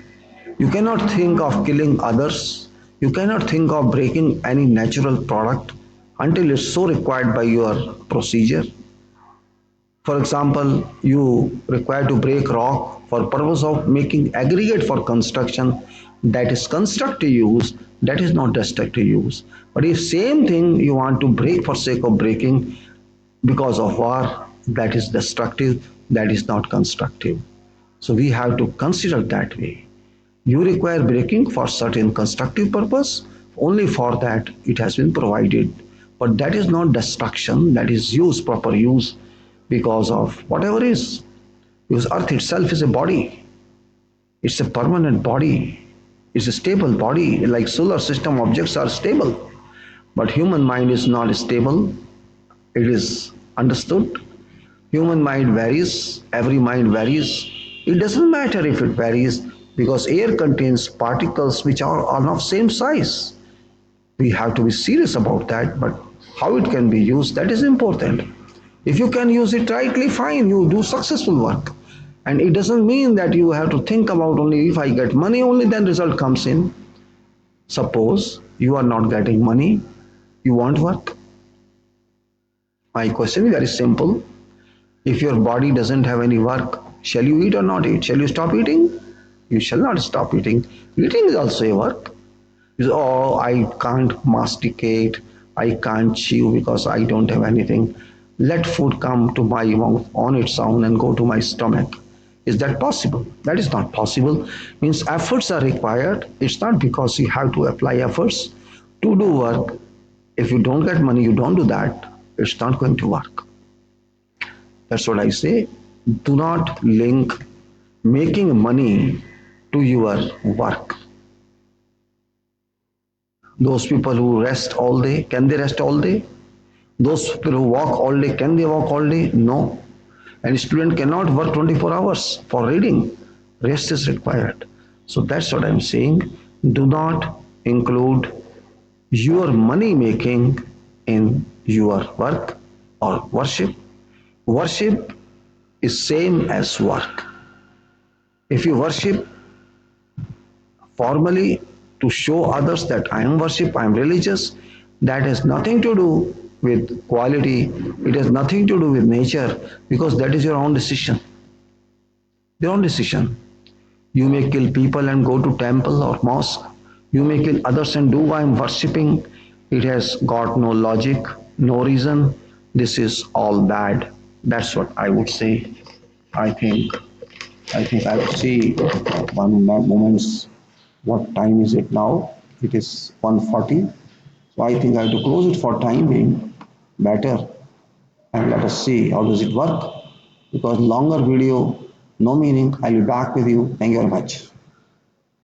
You cannot think of killing others. You cannot think of breaking any natural product until it's so required by your procedure. For example, you require to break rock for purpose of making aggregate for construction. That is constructive use, that is not destructive use. But if same thing you want to break for sake of breaking because of war, that is destructive, that is not constructive. So we have to consider that way. You require breaking for certain constructive purpose, only for that it has been provided. But that is not destruction, that is use, proper use, because of whatever is. Because earth itself is a body. It's a permanent body. It's a stable body. Like solar system objects are stable. But human mind is not stable. It is understood. Human mind varies. Every mind varies. It doesn't matter if it varies because air contains particles which are of same size. We have to be serious about that, but how it can be used, that is important. If you can use it rightly, fine, you do successful work. And it doesn't mean that you have to think about only if I get money, only then result comes in. Suppose you are not getting money, you want work. My question is very simple. If your body doesn't have any work, shall you eat or not eat? Shall you stop eating? You shall not stop eating. Eating is also a work. You say, oh, I can't masticate, I can't chew because I don't have anything. Let food come to my mouth on its own and go to my stomach. Is that possible? That is not possible. Means efforts are required. It's not because you have to apply efforts to do work. If you don't get money, you don't do that. It's not going to work. That's what I say. Do not link making money to your work. Those people who rest all day, can they rest all day? Those people who walk all day, can they walk all day? No. And a student cannot work 24 hours for reading. Rest is required. So that's what I'm saying. Do not include your money making in your work or worship. Worship is same as work. If you worship formally to show others that I am worship, I am religious, that has nothing to do with quality, it has nothing to do with nature, because that is your own decision. Your own decision. You may kill people and go to temple or mosque. You may kill others and do why I'm worshipping. It has got no logic, no reason. This is all bad. That's what I would say. I think I would see one moments. What time is it now? It is 1:40. So I think I have to close it for time being. Better, and let us see how does it work. Because longer video, no meaning. I'll be back with you. Thank you very much.